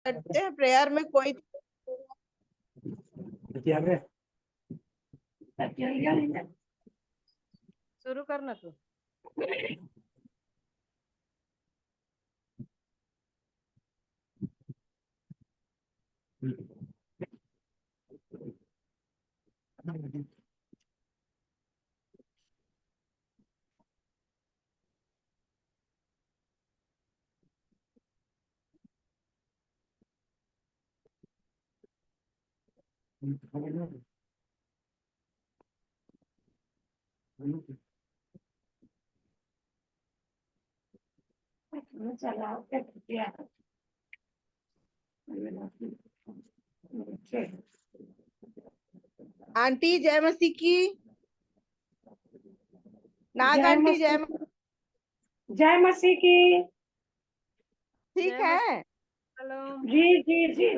करते हैं प्रेयर में कोई शुरू करना तू। आंटी जय मसीह की। नाग आंटी जय मसीह की। ठीक है। हेलो जी जी जी।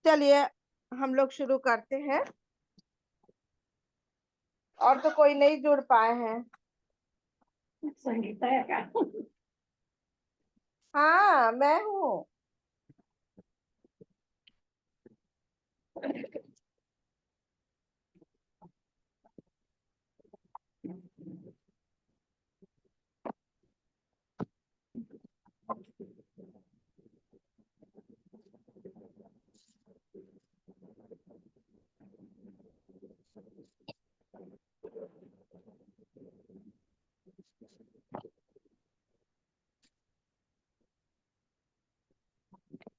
चलिए हम लोग शुरू करते हैं। और तो कोई नहीं जुड़ पाए हैं। संगीता है क्या? हाँ मैं हूँ।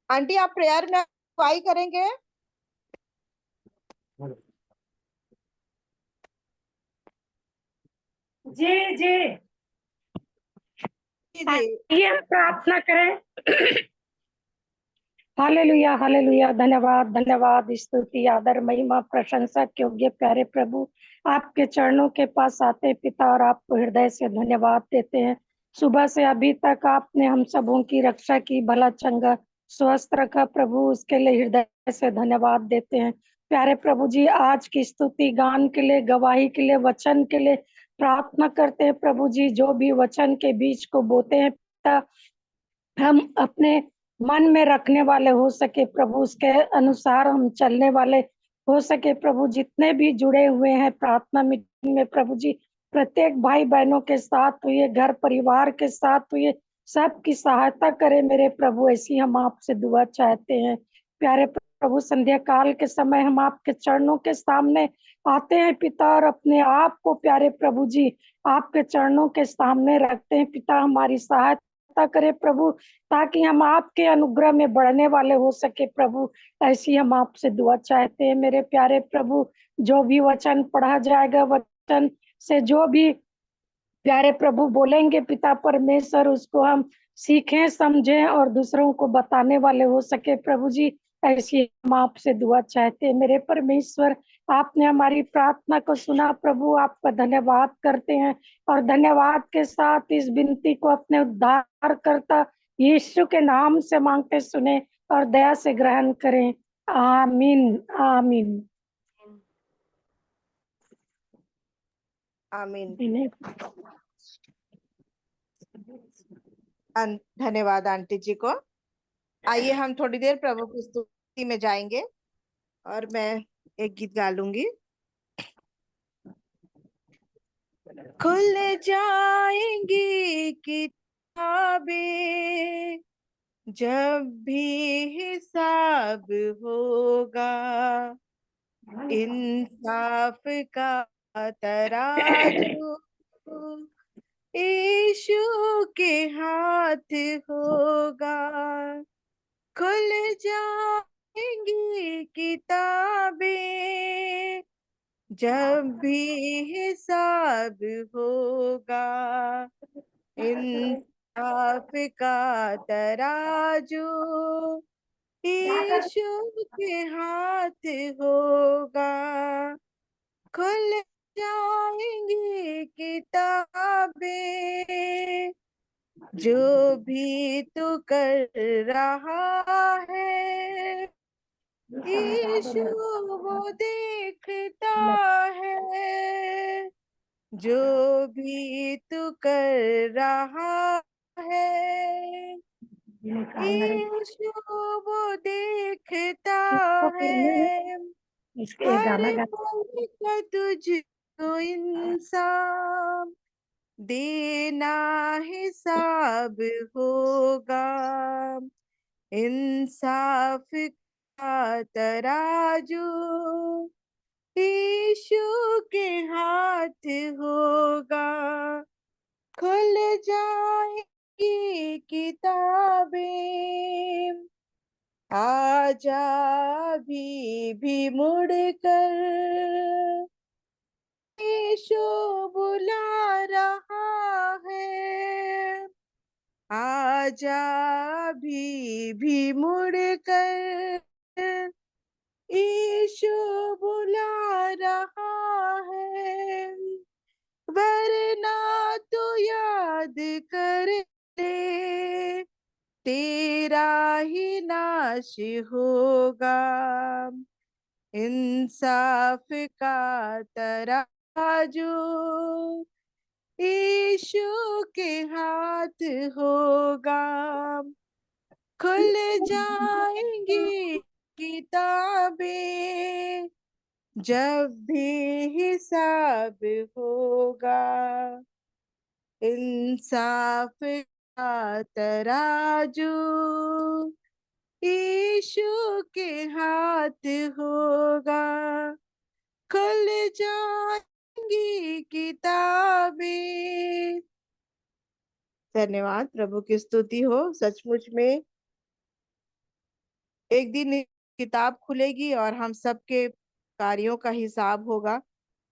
आंटी आप प्रेयर में अगुवाई करेंगे? जी जी। जी आइए हम प्रार्थना करें। Hallelujah hallelujah. धन्यवाद धन्यवाद, स्तुति आदर महिमा प्रशंसा के योग्य प्यारे प्रभु, आपके चरणों के पास आते पिता और आपको हृदय से धन्यवाद देते हैं। सुबह से अभी तक आपने हम सबों की रक्षा की, भला चंगा स्वस्थ रखा प्रभु, उसके लिए हृदय से धन्यवाद देते हैं। प्यारे प्रभु जी, आज की स्तुति गान के लिए, गवाही के लिए, वचन के लिए प्रार्थना करते हैं प्रभु जी। जो भी वचन के बीच को बोते हैं पिता, हम अपने मन में रखने वाले हो सके प्रभु, उसके अनुसार हम चलने वाले हो सके प्रभु। जितने भी जुड़े हुए हैं प्रार्थना मीटिंग में प्रभु जी, प्रत्येक भाई बहनों के साथ हुए, घर परिवार के साथ हुए, सबकी सहायता करे मेरे प्रभु, ऐसी हम आपसे दुआ चाहते हैं। प्यारे प्रभु, संध्या काल के समय हम आपके चरणों के सामने आते हैं पिता, और अपने आप को प्यारे प्रभु जी आपके चरणों के सामने रखते हैं पिता। हमारी सहायता करे प्रभु, ताकि हम आपके अनुग्रह में बढ़ने वाले हो सके प्रभु, ऐसी हम आपसे दुआ चाहते हैं मेरे प्यारे प्रभु। जो भी वचन पढ़ा जाएगा, वचन से जो भी प्यारे प्रभु बोलेंगे पिता परमेश्वर, उसको हम सीखें समझें और दूसरों को बताने वाले हो सके प्रभु जी, ऐसी हम आपसे दुआ चाहते हैं मेरे परमेश्वर। आपने हमारी प्रार्थना को सुना प्रभु, आपका धन्यवाद करते हैं, और धन्यवाद के साथ इस विनती को अपने उद्धार करता यीशु के नाम से मांगते सुने और दया से ग्रहण करें। आमीन आमीन आमीन। धन्यवाद आंटी जी को। आइए हम थोड़ी देर प्रभु की स्तुति में जाएंगे और मैं एक गीत गा लूंगी। खुल जाएंगी किताबें जब भी हिसाब होगा, इंसाफ का तराजू यीशु के हाथ होगा। खुल जाएंगी किताबें जब भी हिसाब होगा, इंसाफ का तराजू यीशु के हाथ होगा। खुल जाएंगी किताबें, जो भी तू कर रहा है यीशु वो देखता है। जो भी तू कर रहा है यीशु वो देखता किसको फिर नहीं है, इसके हर गाना गा पल का तुझको इंसाफ देना हिसाब होगा। इंसाफ का तराजू यीशु के हाथ होगा। खुल जाएगी किताबें, आजा भी मुड़ कर, यीशु बुला रहा है। आजा भी मुड़ कर, यीशु बुला रहा है। वरना तू याद कर ले, तेरा ही नाश होगा। इंसाफ का तराजू यीशु के हाथ होगा। खुल जाएंगी किताबें, जब भी हिसाब होगा। इंसाफ का तराजू यीशु के हाथ होगा। खुल जाएंगी किताबें। धन्यवाद। प्रभु की स्तुति हो। सचमुच में एक दिन ये किताब खुलेगी और हम सबके कार्यों का हिसाब होगा।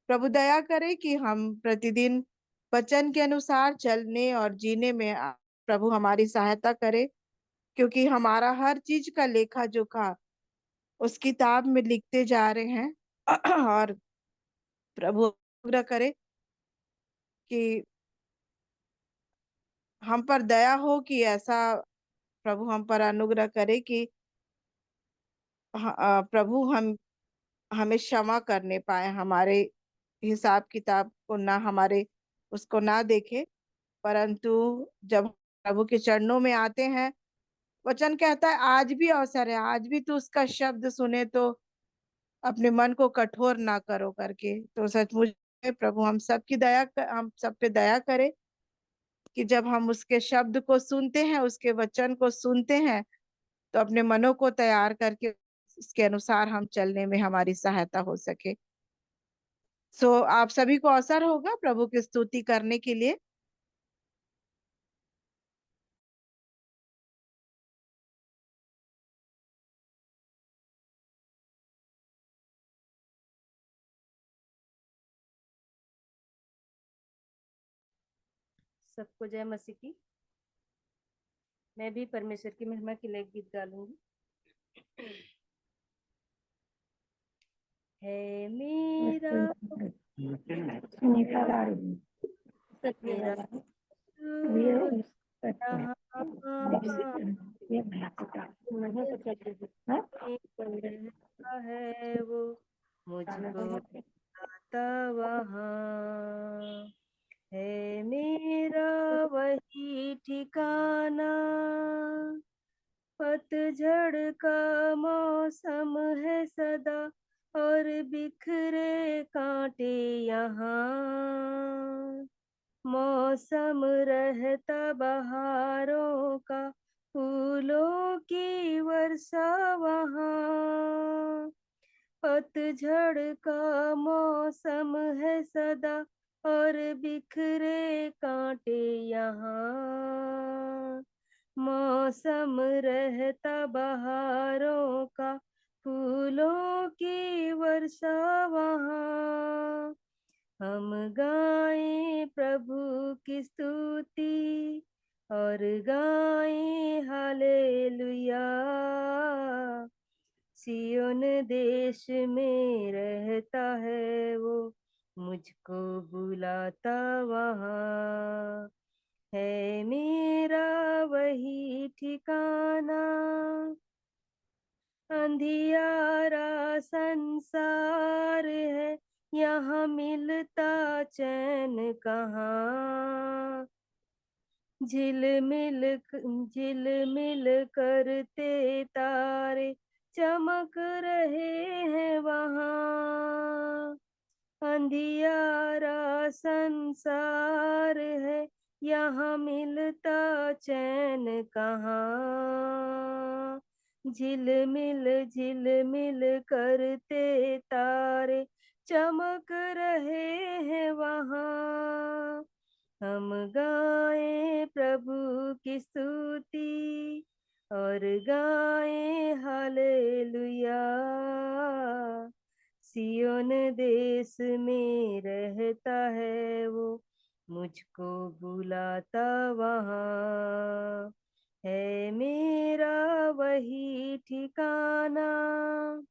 प्रभु दया करे कि हम प्रतिदिन वचन के अनुसार चलने और जीने में प्रभु हमारी सहायता करे, क्योंकि हमारा हर चीज का लेखा जोखा उस किताब में लिखते जा रहे हैं। और प्रभु अनुग्रह करे कि हम पर दया हो, कि ऐसा प्रभु हम पर अनुग्रह करे कि प्रभु हम हमें क्षमा करने पाए, हमारे हिसाब किताब को ना, हमारे उसको ना देखे, परंतु जब प्रभु के चरणों में आते हैं, वचन कहता है आज भी अवसर है, आज भी तू उसका शब्द सुने तो अपने मन को कठोर ना करो करके। तो सचमुच में प्रभु हम सब पे दया करे कि जब हम उसके शब्द को सुनते हैं, उसके वचन को सुनते हैं, तो अपने मनों को तैयार करके उसके अनुसार हम चलने में हमारी सहायता हो सके। सो आप सभी को अवसर होगा प्रभु की स्तुति करने के लिए। सबको जय मसीह की। मैं भी परमेश्वर की महिमा के लिए एक गीत गालूंगी। है मेरा सुनीता गाड़ी मेरा ये यहाँ ये भला कुत्ता रहता है वो मुझको आता वहाँ। है मेरा वही ठिकाना, पतझड़ का मौसम है सदा और बिखरे कांटे यहाँ। मौसम रहता बहारों का, फूलों की वर्षा वहाँ। पतझड़ का मौसम है सदा और बिखरे कांटे यहाँ। मौसम रहता बहारों का, फूलों की वर्षा वहाँ। हम गाएं प्रभु की स्तुति और गाएं हालेलुया। सियोन देश में रहता है वो, मुझको बुलाता वहाँ। है मेरा वही ठिकाना, अंधियारा संसार है यहाँ मिलता चैन कहाँ। झिलमिल झिलमिल करते तारे चमक रहे हैं वहाँ। अंधियारा संसार है, यहाँ मिलता चैन कहाँ। झिलमिल करते तारे चमक रहे हैं वहाँ। हम गाएं प्रभु की स्तुति और गाएं हालेलुया। सियोन देश में रहता है वो, मुझको बुलाता वहाँ। है मेरा वही ठिकाना,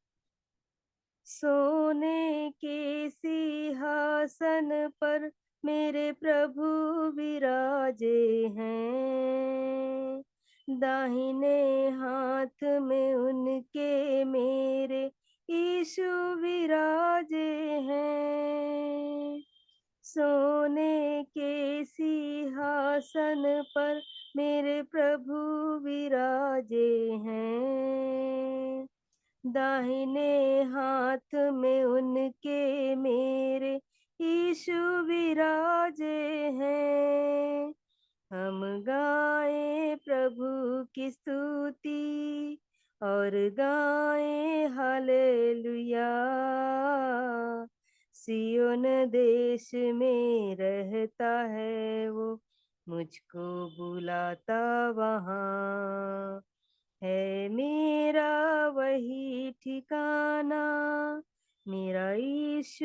सोने के सिंहासन पर मेरे प्रभु विराजे हैं। दाहिने हाथ में उनके मेरे यीशु विराजे हैं। सोने के सिंहासन पर मेरे प्रभु विराजे हैं। दाहिने हाथ में उनके मेरे यीशु विराजे हैं। हम गाएं प्रभु की स्तुति और गाएं हालेलुया। सियोन देश में रहता है वो, मुझको बुलाता वहाँ। है मेरा वही ठिकाना, मेरा यीशु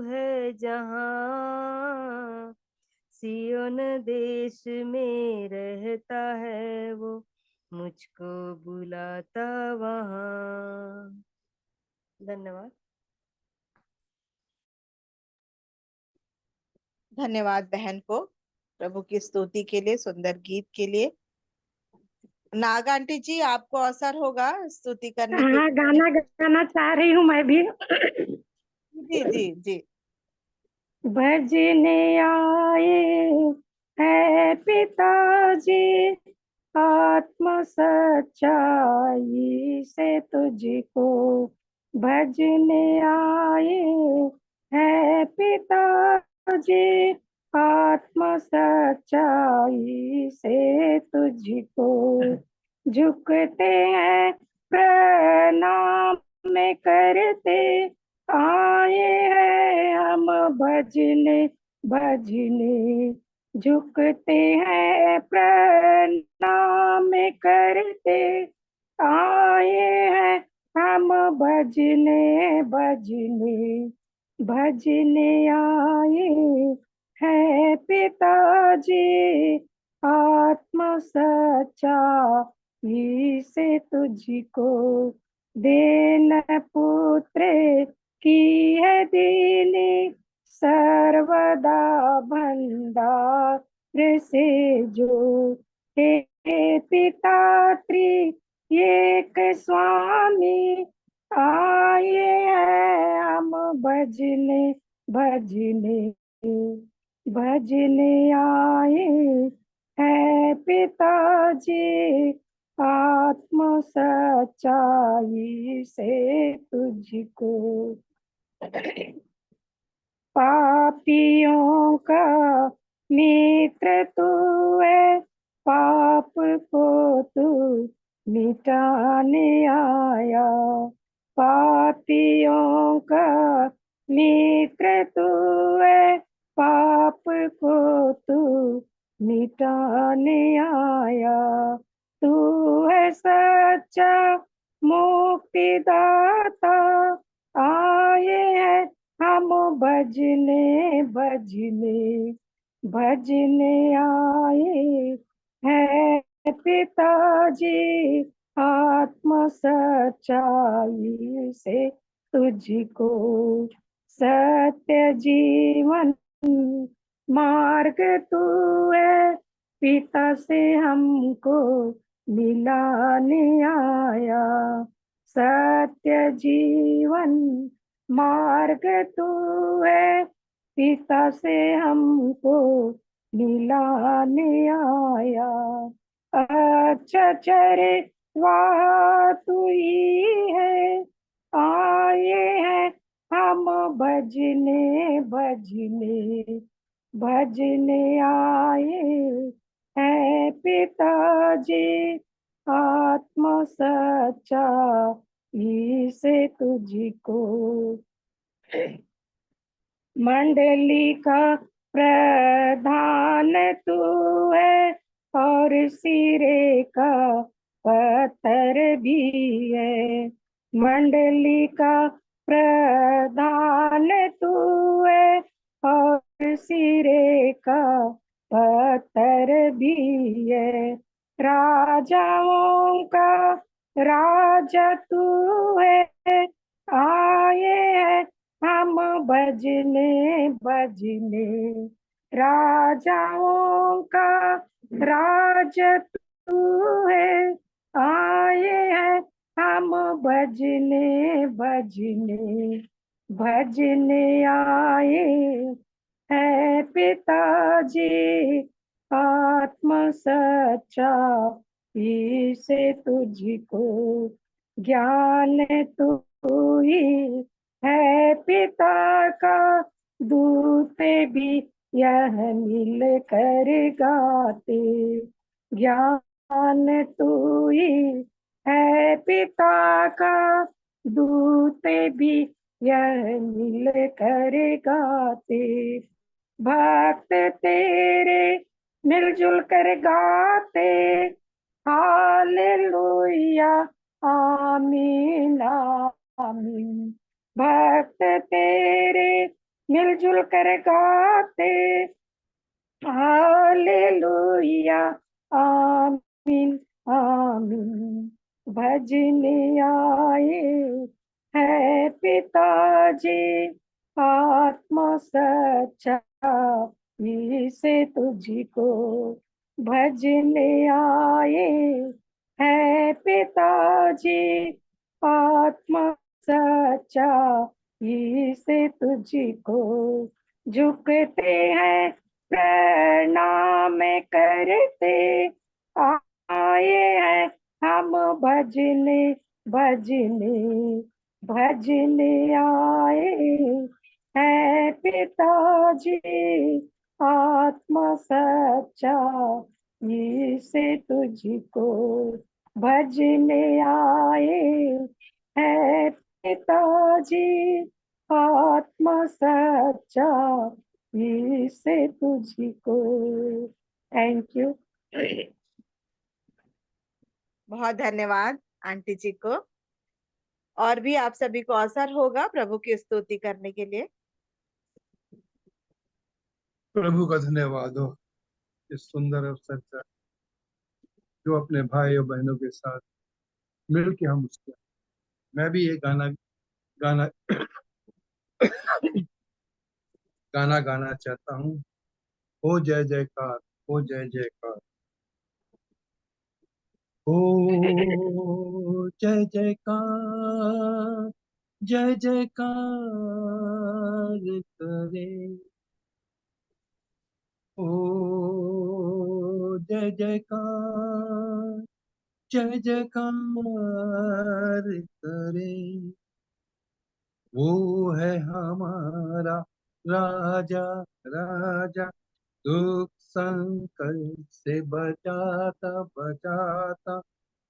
है जहाँ। सियोन देश में रहता है वो, मुझको बुलाता वहाँ। धन्यवाद। धन्यवाद बहन को प्रभु की स्तुति के लिए, सुंदर गीत के लिए। नाग आंटी जी, आपको अवसर होगा स्तुति करने के हाँ, लिए। गाना गाना चाह रही हूँ मैं भी। जी जी जी। भजने आए है पिताजी, आत्म सच्चाई से तुझको। भजने आए है पिताजी, आत्म सच्चाई से तुझको। झुकते हैं प्रणाम में करते आए हैं हम भजने भजने। झुकते हैं प्रणाम करते आए हैं हम भजने भजने। भजने आए हैं पिताजी, आत्म सच्चाई से तुझको। देन पुत्र की है दीनी सर्वदा भंडार से जो। हे पिता एक स्वामी, आए हैं हम भजने भजने। भजने आए हैं पिताजी, आत्म सच्चाई से तुझको। पापियों का मित्र तू है, पाप को तू मिटाने आया। पापियों का मित्र तू है, पाप को तू मिटाने आया। तू है सच्चा मुक्तिदाता, आए हैं हम भजने भजने। भजने आए हैं पिताजी, आत्म सच्चाई से तुझको। सत्य जीवन मार्ग तू है, पिता से हमको मिलाने आया। सत्य जीवन मार्ग तू है, पिता से हमको मिलाने आया। अच्छा चरवाहा तू ही है, आए हैं हम भजने भजने भजने आए हैं पिताजी। आत्मा सच्चा से तुझको मंडली का प्रधान तू है, और सिरे का पत्थर भी है। मंडली का प्रधान तू है, और सिरे का पत्थर भी है। राजाओं का राजा तू है, आए हैं हम भजने भजने। राजाओं का राज तू है, आए हैं हम भजने भजने भजने आए हैं पिताजी। आत्मा सच्चा से तुझको ज्ञान तू ही है पिता का दूत भी यह मिल कर गाते। ज्ञान तू ही है पिता का दूत भी यह मिल कर गाते। भक्त तेरे मिलजुल कर गाते, हालेलुया आमीन आमीन। भक्त तेरे मिलजुल कर गाते, हालेलुया आमीन आमीन। भजने आए है पिताजी। आत्मा सच्चा से तुझको भजने आए है पिताजी। आत्मा सच्चा से तुझको झुकते हैं, प्रणाम करते आए हैं हम भजने भजने भजने आए हैं पिताजी। आत्मा सच्चा से तुझको भजने आए हैं पिताजी। आत्मा सच्चा से तुझको। Thank you. बहुत धन्यवाद आंटी जी को। और भी आप सभी को अवसर होगा प्रभु की स्तुति करने के लिए। प्रभु का धन्यवाद हो इस सुंदर अवसर का, जो अपने भाई और बहनों के साथ मिल के हम उसके। मैं भी ये गाना गाना गाना गाना चाहता हूँ। हो जय जयकार, हो जय जयकार, हो जय जयकार, जय जयकार करे। ओ जय जयकार, जय जयकार करे। वो है हमारा राजा, राजा दुख संकट से बचाता बचाता,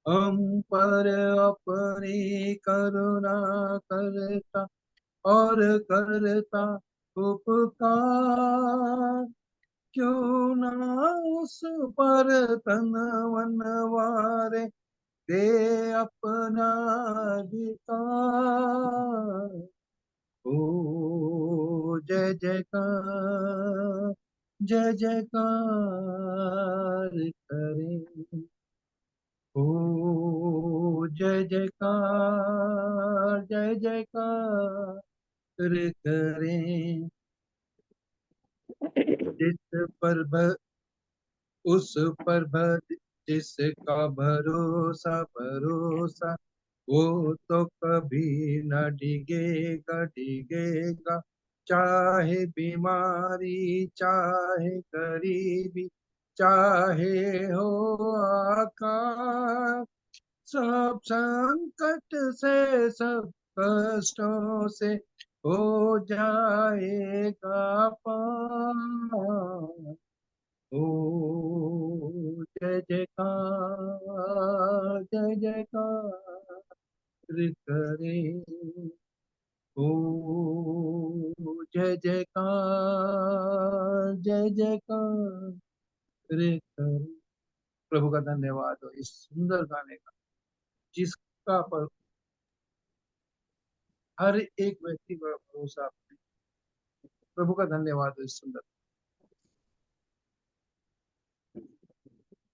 हम पर अपनी करुणा करता और करता उपकार। क्यों ना उस पर तन मन वारे, दे अपना अधिकार। ओ जय जयकार, जय जयकार करे। ओ जय जयकार, जय जयकार करे। जिस पर उस पर जिसका भरोसा भरोसा, वो तो कभी न डिगेगा, चाहे बीमारी चाहे गरीबी चाहे हो आकाश। सब संकट से सब कष्टों से हो जाएगा पार। ओ जय जयकार, जय जयकार करे। ओ जय जयकार, जय जयकार करे। प्रभु का धन्यवाद हो इस सुंदर गाने का, जिसका पर हर एक व्यक्ति पर भरोसा। प्रभु का धन्यवाद हो इस सुंदर।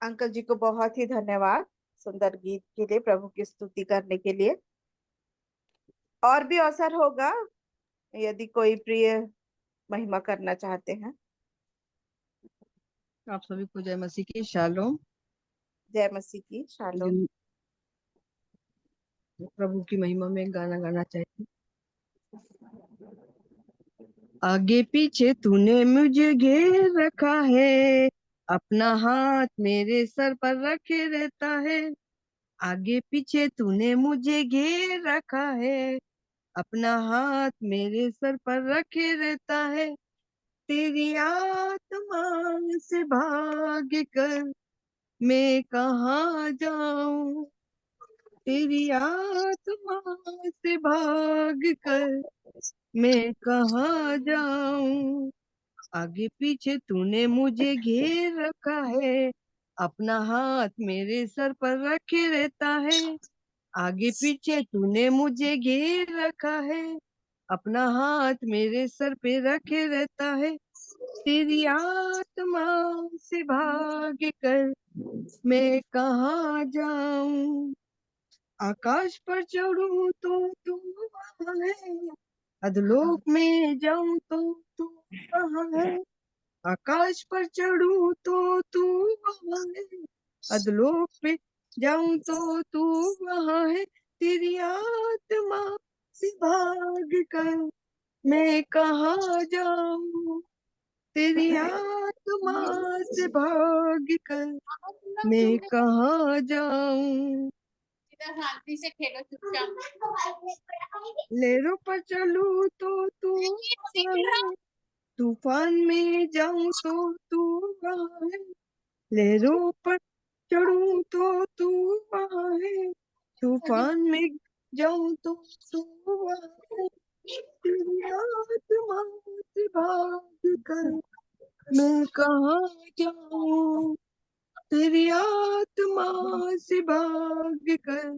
अंकल जी को बहुत ही धन्यवाद सुंदर गीत के लिए, प्रभु की स्तुति करने के लिए। और भी अवसर होगा यदि कोई प्रिय महिमा करना चाहते हैं। आप सभी को जय मसीह की शालोम। जय मसीह की शालोम। प्रभु की महिमा में गाना गाना चाहती। आगे पीछे तूने मुझे घेर रखा है, अपना हाथ मेरे सर पर रखे रहता है। आगे पीछे तूने मुझे घेर रखा है, अपना हाथ मेरे सर पर रखे रहता है। तेरी आत्मा से भाग कर मैं कहाँ जाऊं, तेरी आत्मा से भाग कर मैं कहाँ जाऊं। आगे पीछे तूने मुझे घेर रखा है, अपना हाथ मेरे सर पर रखे रहता है। आगे पीछे तूने मुझे घेर रखा है, अपना हाथ मेरे सर पे रखे रहता है। तेरी आत्मा से भाग कर मैं कहाँ जाऊं। आकाश पर चढ़ूं तो तू वहाँ है, अधलोक में जाऊं तो तू वहाँ है। आकाश पर चढ़ूं तो तू वहाँ है, अधलोक पे जाऊं तो तू वहाँ है। तेरी आत्मा से भाग कर मैं कहाँ जाऊं, तेरी आत्मा से भाग कर मैं कहाँ जाऊं। शांति से खेलो चुपचाप। लहरों पर चलूं तो तू वहाँ है, तूफान में जाऊं तो तू वहाँ है। लहरों पर चढ़ूं तो तू वहाँ है, तूफान में जाऊं तो तू वहाँ है। तेरी आत्मा से भाग कर मैं कहाँ जाऊं, तेरी आत्मा से भाग कर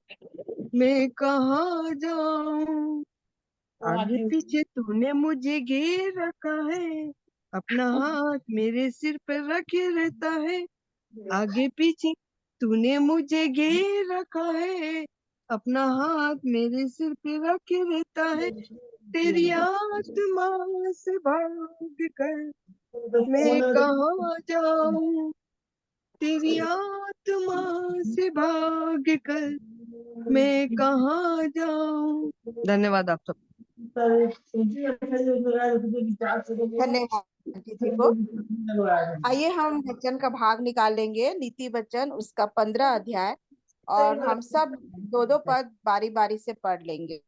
मैं कहाँ जाऊं। आगे पीछे तूने मुझे घेर रखा है, अपना हाथ मेरे सिर पर रखे रहता है। आगे पीछे तूने मुझे घेर रखा है, अपना हाथ मेरे सिर पे रखे रहता है। तेरी आत्मा से भाग कर मैं कहाँ जाऊं, तेरी आत्मा से भाग कर मैं कहाँ जाऊं। धन्यवाद आप सब। धन्यवाद आंटी जी को। आइए हम वचन का भाग निकालेंगे, नीति वचन उसका 15 अध्याय, और हम सब दो दो पद बारी बारी से पढ़ लेंगे।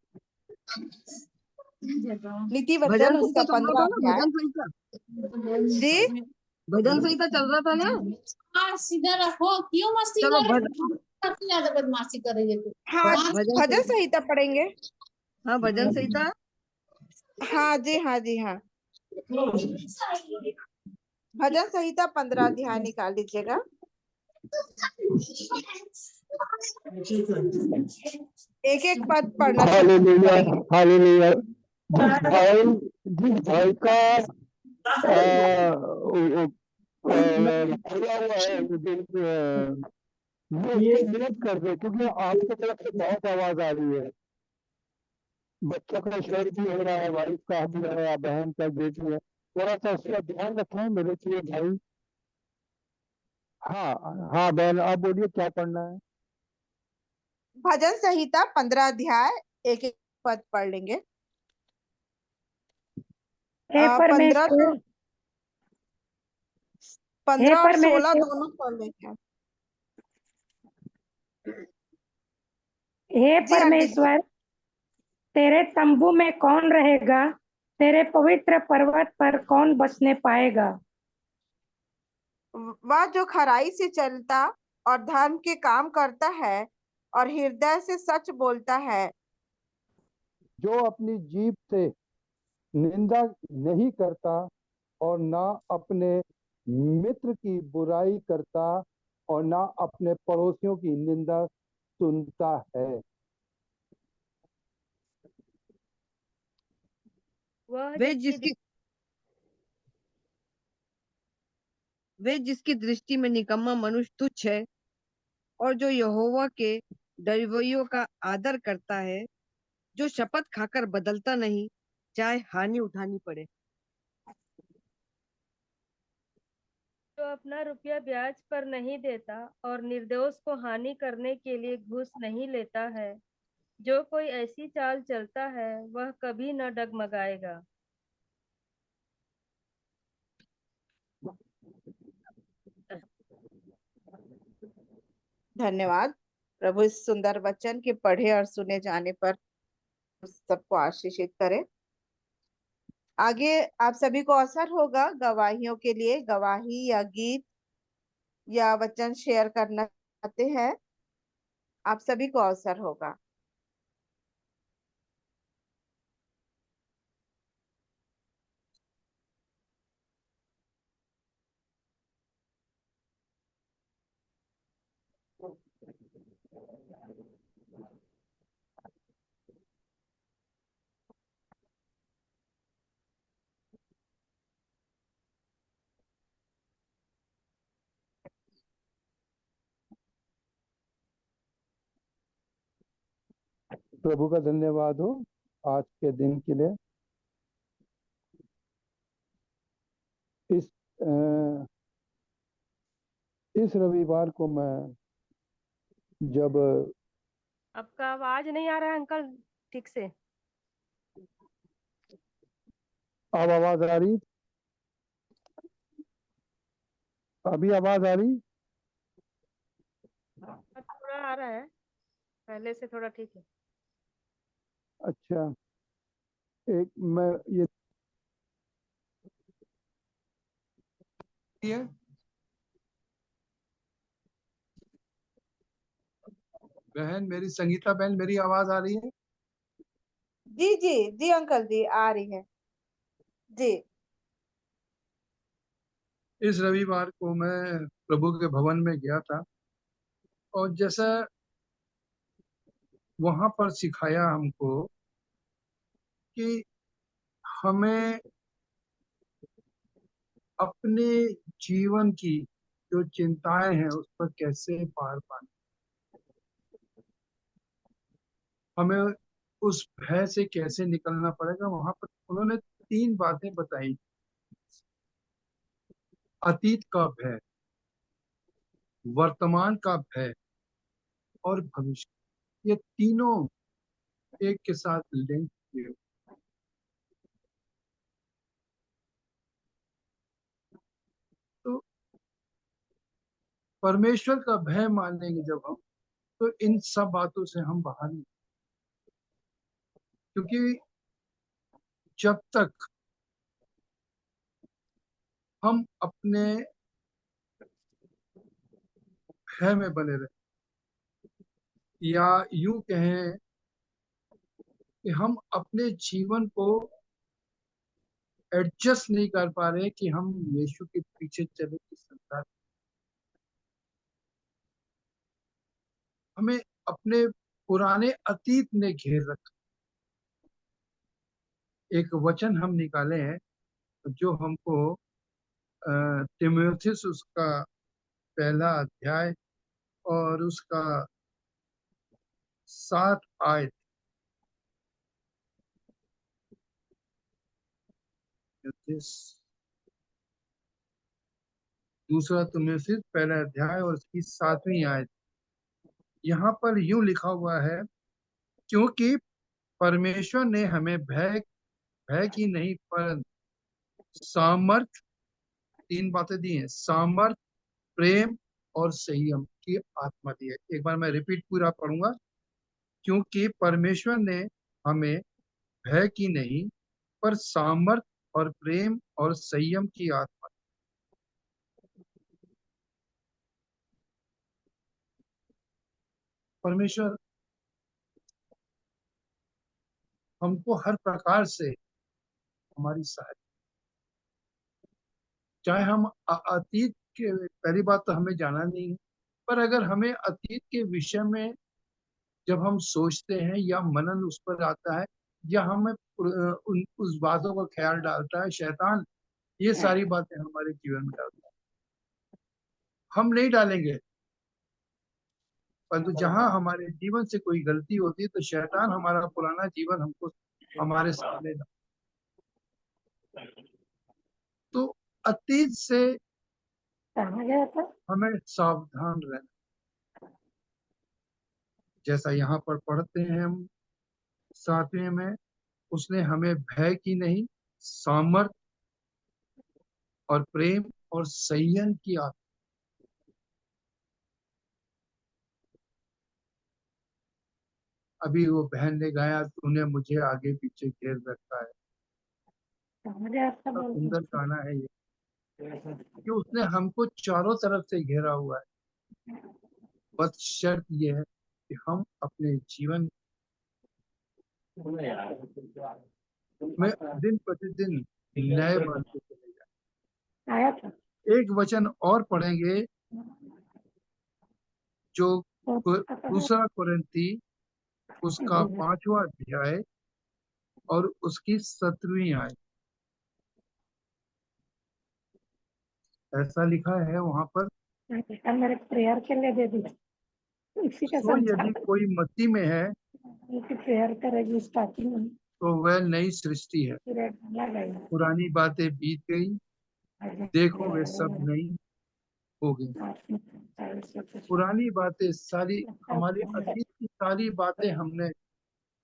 नीति वचन भजन संहिता उसका चल रहा 15 था ना, अध्याय। भजन संहिता, जी भजन संहिता चल रहा था ना। हाँ सीधा रखो, क्यों मस्ती चलो कर रहे हो? सबसे ज्यादा बदमाशी करेंगे तू। हाँ, भजन भजन संहिता, संहिता पढ़ेंगे। हाँ भजन संहिता। हाँ जी, हाँ जी, हाँ। भजन संहिता 15 अध्याय निकाल लीजिएगा। एक एक पद पढ़ना हालेलुया, पढ़ेंगे। हालेलुया। जिस भाई का खुला हुआ है, वो उसको म्यूट कर दे, क्योंकि आपकी तरफ से बहुत आवाज आ रही है। बच्चों का शोर भी हो रहा है, वाइफ का भी हो रहा है, बहन का, बेटी है। थोड़ा सा उसका ध्यान रखें मेरे प्रिय भाई। हाँ हाँ बहन, आप बोलिए क्या पढ़ना है। भजन संहिता 15 अध्याय एक एक पद पढ़ लेंगे। हे 15 परमेश्वर, हे 15 और 16 परमेश्वर, दोनों पढ़ लेंगे। हे जी आंटी जी। परमेश्वर, तेरे तंबू में कौन रहेगा? तेरे पवित्र पर्वत पर कौन बसने पाएगा? वह जो खराई से चलता और धर्म के काम करता है और हृदय से सच बोलता है, जो अपनी जीभ से निंदा नहीं करता और ना अपने मित्र की बुराई करता और ना अपने पड़ोसियों की निंदा सुनता है। वह वे जिसकी जिसकी वे जिसकी दृष्टि में निकम्मा मनुष्य तुच्छ है और जो यहोवा के डरवैयों का आदर करता है, जो शपथ खाकर बदलता नहीं, चाहे हानि उठानी पड़े। जो अपना रुपया ब्याज पर नहीं देता और निर्दोष को हानि करने के लिए घूस नहीं लेता है, जो कोई ऐसी चाल चलता है वह कभी न डगमगाएगा। धन्यवाद प्रभु इस सुंदर वचन के पढ़े और सुने जाने पर सबको आशीषित करे। आगे आप सभी को अवसर होगा गवाहियों के लिए, गवाही या गीत या वचन शेयर करना चाहते हैं, आप सभी को अवसर होगा। प्रभु का धन्यवाद हो आज के दिन के लिए। इस इस रविवार को मैं जब आपका आवाज नहीं आ रहा है अंकल ठीक से। अब आवाज आ रही, अभी आवाज आ रही। थोड़ा आ रहा है, पहले से थोड़ा ठीक है। अच्छा, एक मैं ये बहन मेरी, संगीता बहन, मेरी आवाज आ रही है? जी जी जी अंकल जी आ रही है जी। इस रविवार को मैं प्रभु के भवन में गया था और जैसा वहां पर सिखाया हमको कि हमें अपने जीवन की जो चिंताएं हैं उस पर कैसे पार पाना, हमें उस भय से कैसे निकलना पड़ेगा। वहां पर उन्होंने 3 बातें बताई। अतीत का भय, वर्तमान का भय और भविष्य, ये तीनों एक के साथ लिंक किए। तो परमेश्वर का भय मानेंगे जब हम, तो इन सब बातों से हम बाहर नहीं, क्योंकि जब तक हम अपने भय में बने रहे, या यूं कहें कि हम अपने जीवन को एडजस्ट नहीं कर पा रहे कि हम यीशु के पीछे चले किस संसार, हमें अपने पुराने अतीत ने घेर रखा। एक वचन हम निकाले हैं जो हमको तिमोथेयुस उसका पहला अध्याय और उसका 7 आयत, दूसरा तिमोथेयुस पहला अध्याय और उसकी 7वीं आयत, यहाँ पर यूं लिखा हुआ है, क्योंकि परमेश्वर ने हमें भय भय की नहीं पर सामर्थ, 3 बातें दी हैं, सामर्थ, प्रेम और संयम की आत्मा दी है। एक बार मैं रिपीट पूरा पढ़ूंगा। क्योंकि परमेश्वर ने हमें भय की नहीं पर सामर्थ और प्रेम और संयम की आत्मा। परमेश्वर हमको हर प्रकार से हमारी सहायता, चाहे हम अतीत के, पहली बात तो हमें जाना नहीं है, पर अगर हमें अतीत के विषय में जब हम सोचते हैं या मनन उस पर आता है या हमें उस बातों का ख्याल डालता है शैतान, ये सारी बातें हमारे जीवन में डालता है। हम नहीं डालेंगे, परंतु जहां हमारे जीवन से कोई गलती होती है तो शैतान हमारा पुराना जीवन हमको हमारे सामने तो अतीत से कहाँ गया था? हमें सावधान रहना। जैसा यहाँ पर पढ़ते हैं हम 7वें में, उसने हमें भय की नहीं सामर्थ और प्रेम और संयम की आत्मा। अभी वो बहन ने गाया, तूने मुझे आगे पीछे घेर रखा है। कहाँ गया था बहुत बोल सुंदर गाना है ये, कि उसने हमको चारों तरफ से घेरा हुआ है। बस शर्त ये है कि हम अपने जीवन में दिन प्रतिदिन नए बनते चले जाए। आया था? एक वचन और पढ़ेंगे जो तो दूसरा कुरिन्थी उसका 5वां अध्याय और उसकी 17वीं आयत। ऐसा लिखा है वहां पर, मेरे प्रेयर के लिए दे दी, इसी का सो संसार यदि कोई मसीह में है की प्रेयर करेगी स्टार्टिंग में। तो वह नई सृष्टि है, पीरियड लग गई। पुरानी बातें बीत गई, देखो वे सब नई हो गई। पुरानी बातें सारी, हमारी अतीत की सारी बातें हमने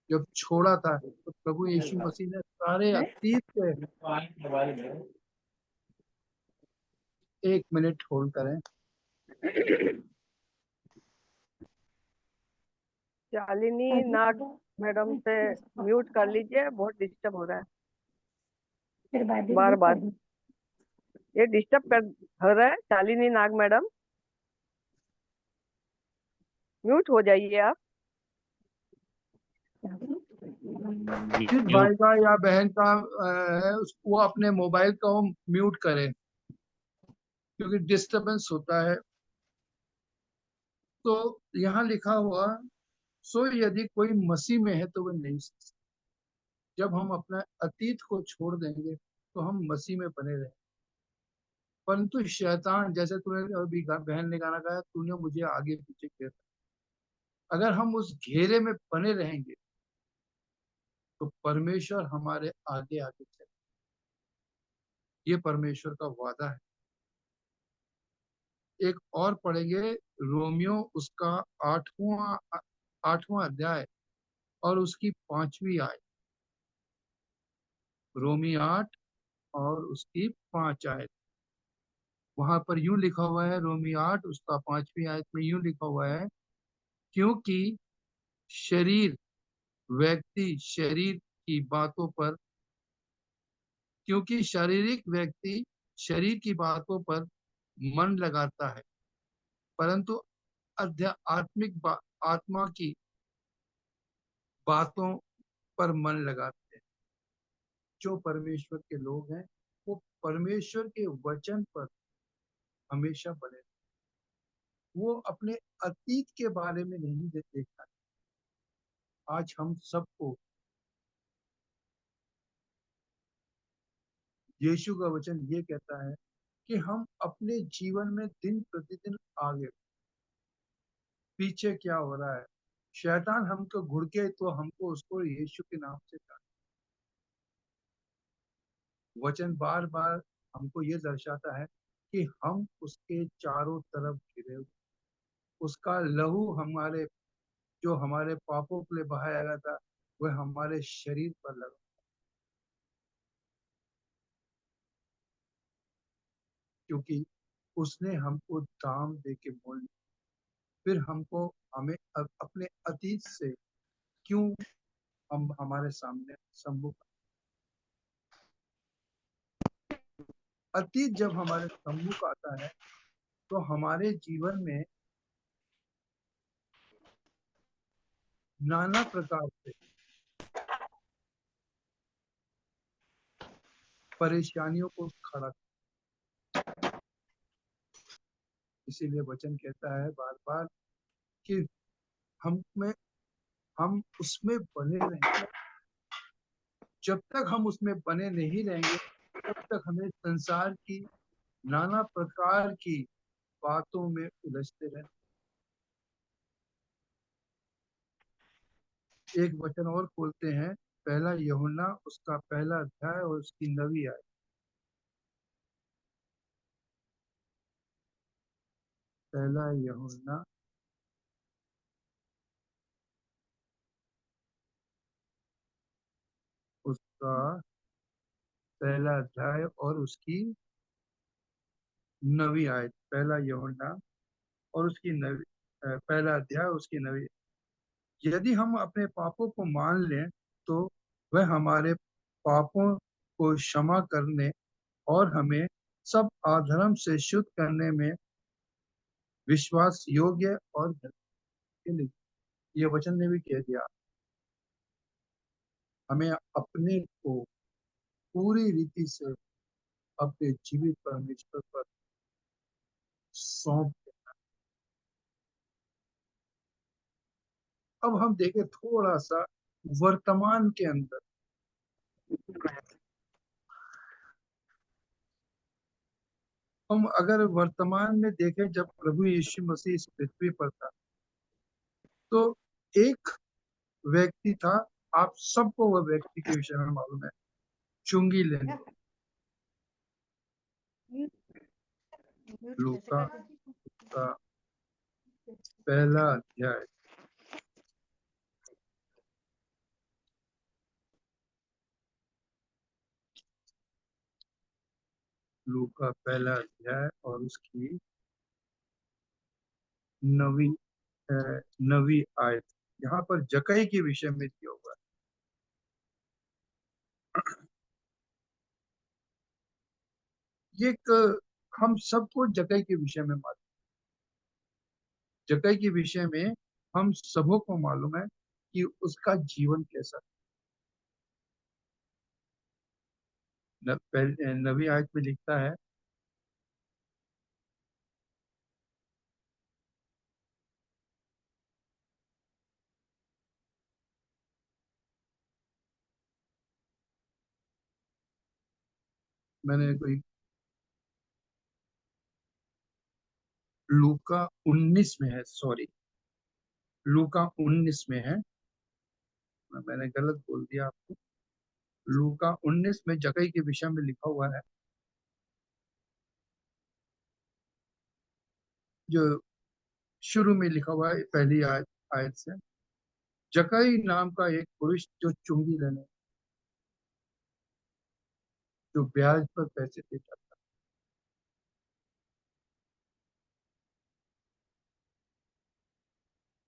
जब छोड़ा था तो प्रभु यीशु मसीह ने सारे अतीत के, 1 मिनट होल्ड करें। शालिनी नाग मैडम से म्यूट कर लीजिए, बहुत डिस्टर्ब हो रहा है फिर बाइबल बार भी बार। पढ़ी। ये डिस्टर्ब कर हो रहा है। शालिनी नाग मैडम म्यूट हो जाइए आप। जिस भाई का या बहन का है वो अपने मोबाइल का वो म्यूट करे, क्योंकि डिस्टरबेंस होता है। तो यहाँ लिखा हुआ, सो यदि कोई मसीह में है तो वह नहीं सकता। जब हम अपना अतीत को छोड़ देंगे तो हम मसीह में बने रहेंगे। परंतु शैतान, जैसे तूने अभी बहन ने गाना गाया, तूने मुझे आगे पीछे घेरा, अगर हम उस घेरे में बने रहेंगे तो परमेश्वर हमारे आगे आगे चले। ये परमेश्वर का वादा है। एक और पढ़ेंगे, रोमियो उसका 8वां अध्याय और उसकी 5वीं आयत। रोमी 8 और उसकी 5 आयत। वहां पर यूं लिखा हुआ है, रोमी 8 उसका 5वीं आयत में यूं लिखा हुआ है, क्योंकि शरीर व्यक्ति शरीर की बातों पर क्योंकि शारीरिक व्यक्ति शरीर की बातों पर मन लगाता है, परंतु आत्मा की बातों पर मन लगाते हैं। जो परमेश्वर के लोग हैं वो परमेश्वर के वचन पर हमेशा बने। वो अपने अतीत के बारे में नहीं देखता। आज हम सबको यीशु का वचन ये कहता है कि हम अपने जीवन में दिन प्रतिदिन आगे, पीछे क्या हो रहा है, शैतान हमको घुड़के तो हमको उसको यीशु के नाम से डांटे। वचन बार बार हमको ये दर्शाता है कि हम उसके चारों तरफ घिरे हुए, उसका लहू हमारे जो हमारे पापों के लिए बहाया गया था वह हमारे शरीर पर लगा, क्योंकि उसने हमको दाम दे के मोल लिया। फिर हमको हमें अपने अतीत से क्यों हम हमारे सामने सम्मुख, अतीत जब हमारे सम्मुख आता है तो हमारे जीवन में नाना प्रकार से परेशानियों को खड़ा, इसीलिए वचन कहता है बार बार कि हम में हम उसमें बने रहेंगे। जब तक हम उसमें बने नहीं रहेंगे तब तक हमें संसार की नाना प्रकार की बातों में उलझते रहे। एक वचन और खोलते हैं, पहला यूहन्ना उसका पहला अध्याय और उसकी 9वीं आयत। पहला यूहन्ना उसका पहला अध्याय और उसकी 9वीं आयत। पहला यूहन्ना और उसकी 9वीं, पहला अध्याय उसकी 9वीं। यदि हम अपने पापों को मान लें तो वह हमारे पापों को क्षमा करने और हमें सब अधर्म से शुद्ध करने में विश्वास योग्य और धर्मी। ये वचन ने भी कह दिया, हमें अपने को पूरी रीति से अपने जीवित परमेश्वर पर सौंप देना। अब हम देखें थोड़ा सा वर्तमान के अंदर, हम अगर वर्तमान में देखें जब प्रभु यीशु मसीह इस पृथ्वी पर था तो एक व्यक्ति था, आप सबको वह व्यक्ति के विषय में मालूम है, चुंगी लेने। लूका का पहला अध्याय लूका पहला अध्याय और उसकी 9वीं 9वीं आयत। यहाँ पर जकई के विषय में दिया हुआ है। ये एक हम सबको जकई के विषय में मालूम, जकई के विषय में हम सबों को मालूम है कि उसका जीवन कैसा। 9वीं आयत में लिखता है, मैंने कोई लूका 19 में है, सॉरी लूका 19 में है, मैंने गलत बोल दिया आपको। लूका 19 में जकई के विषय में लिखा हुआ है, जो शुरू में लिखा हुआ है पहली आयत से। जकई नाम का एक पुरुष जो चुंगी लेने, जो ब्याज पर पैसे देता था,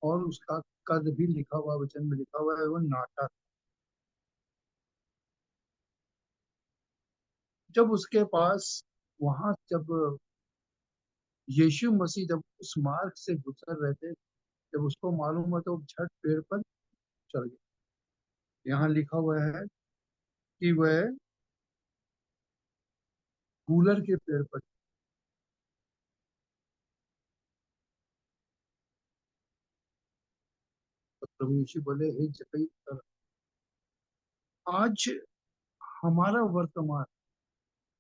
और उसका कद भी लिखा हुआ, वचन में लिखा हुआ है, वो नाटा। जब उसके पास वहां जब यीशु मसीह जब उस मार्ग से गुजर रहे थे, जब उसको मालूम हुआ तो झट पेड़ पर चढ़ गया। यहाँ लिखा हुआ है कि वह गूलर के पेड़ पर, प्रभु यीशु बोले, हे जकई उतर। आज हमारा वर्तमान,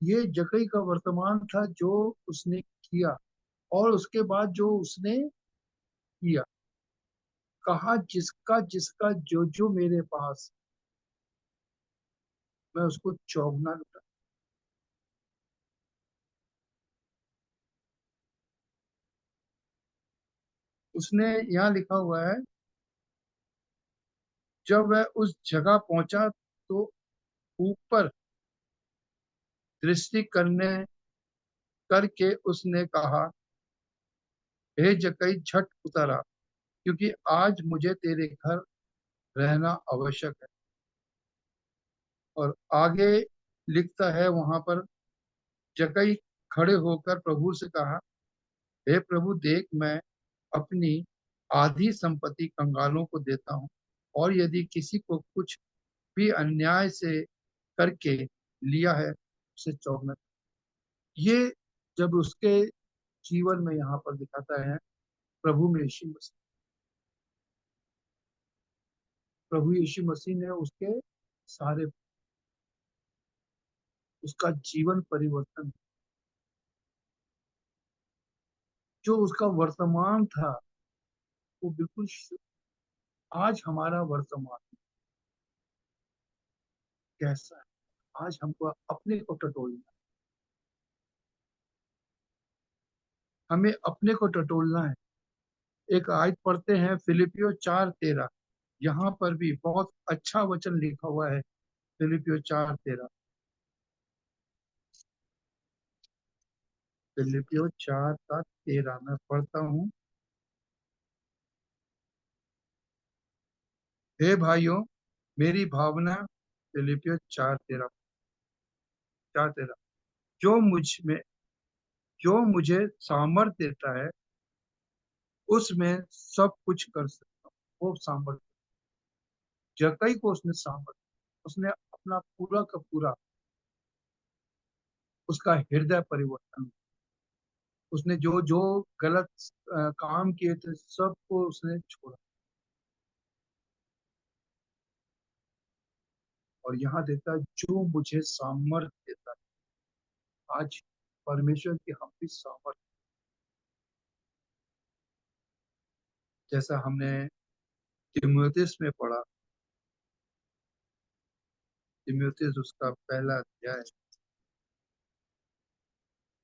ये जकई का वर्तमान था जो उसने किया, और उसके बाद जो उसने किया, कहा जिसका जिसका जो जो मेरे पास, मैं उसको चौगुना लूटा। उसने यहाँ लिखा हुआ है जब वह उस जगह पहुंचा तो ऊपर दृष्टि करके उसने कहा, हे जक्कई, झट उतर आ, क्योंकि आज मुझे तेरे घर रहना आवश्यक है। और आगे लिखता है वहां पर, जक्कई खड़े होकर प्रभु से कहा, हे प्रभु, देख, मैं अपनी आधी संपत्ति कंगालों को देता हूँ, और यदि किसी को कुछ भी अन्याय से करके लिया है उसे चौगुना। ये जब उसके जीवन में यहाँ पर दिखाता है प्रभु में यीशु मसीह, प्रभु यीशु मसीह ने उसके सारे, उसका जीवन परिवर्तन, जो उसका वर्तमान था वो बिल्कुल आज हमारा वर्तमान कैसा है। आज हमको अपने को टटोलना, हमें अपने को टटोलना है। एक आयत पढ़ते हैं फिलिपियो 4:13, यहाँ पर भी बहुत अच्छा वचन लिखा हुआ है। फिलिपियो 4:13, फिलिपियो 4:13 मैं पढ़ता हूँ। हे भाइयों, मेरी भावना, फिलिपियो 4:13, जो मुझ में, जो मुझे सामर्थ्य देता है उसमें सब कुछ कर सकता हूँ। वो सामर्थ्य, जक्कई को उसने सामर्थ्य, उसने अपना पूरा का पूरा, उसका हृदय परिवर्तन, उसने जो जो गलत काम किए थे सबको उसने छोड़ा। और यहाँ देता है, जो मुझे सामर्थ्य देता है। आज परमेश्वर की हम भी सामर्थ्य, जैसा हमने तीमुथियुस में पढ़ा, तीमुथियुस उसका पहला अध्याय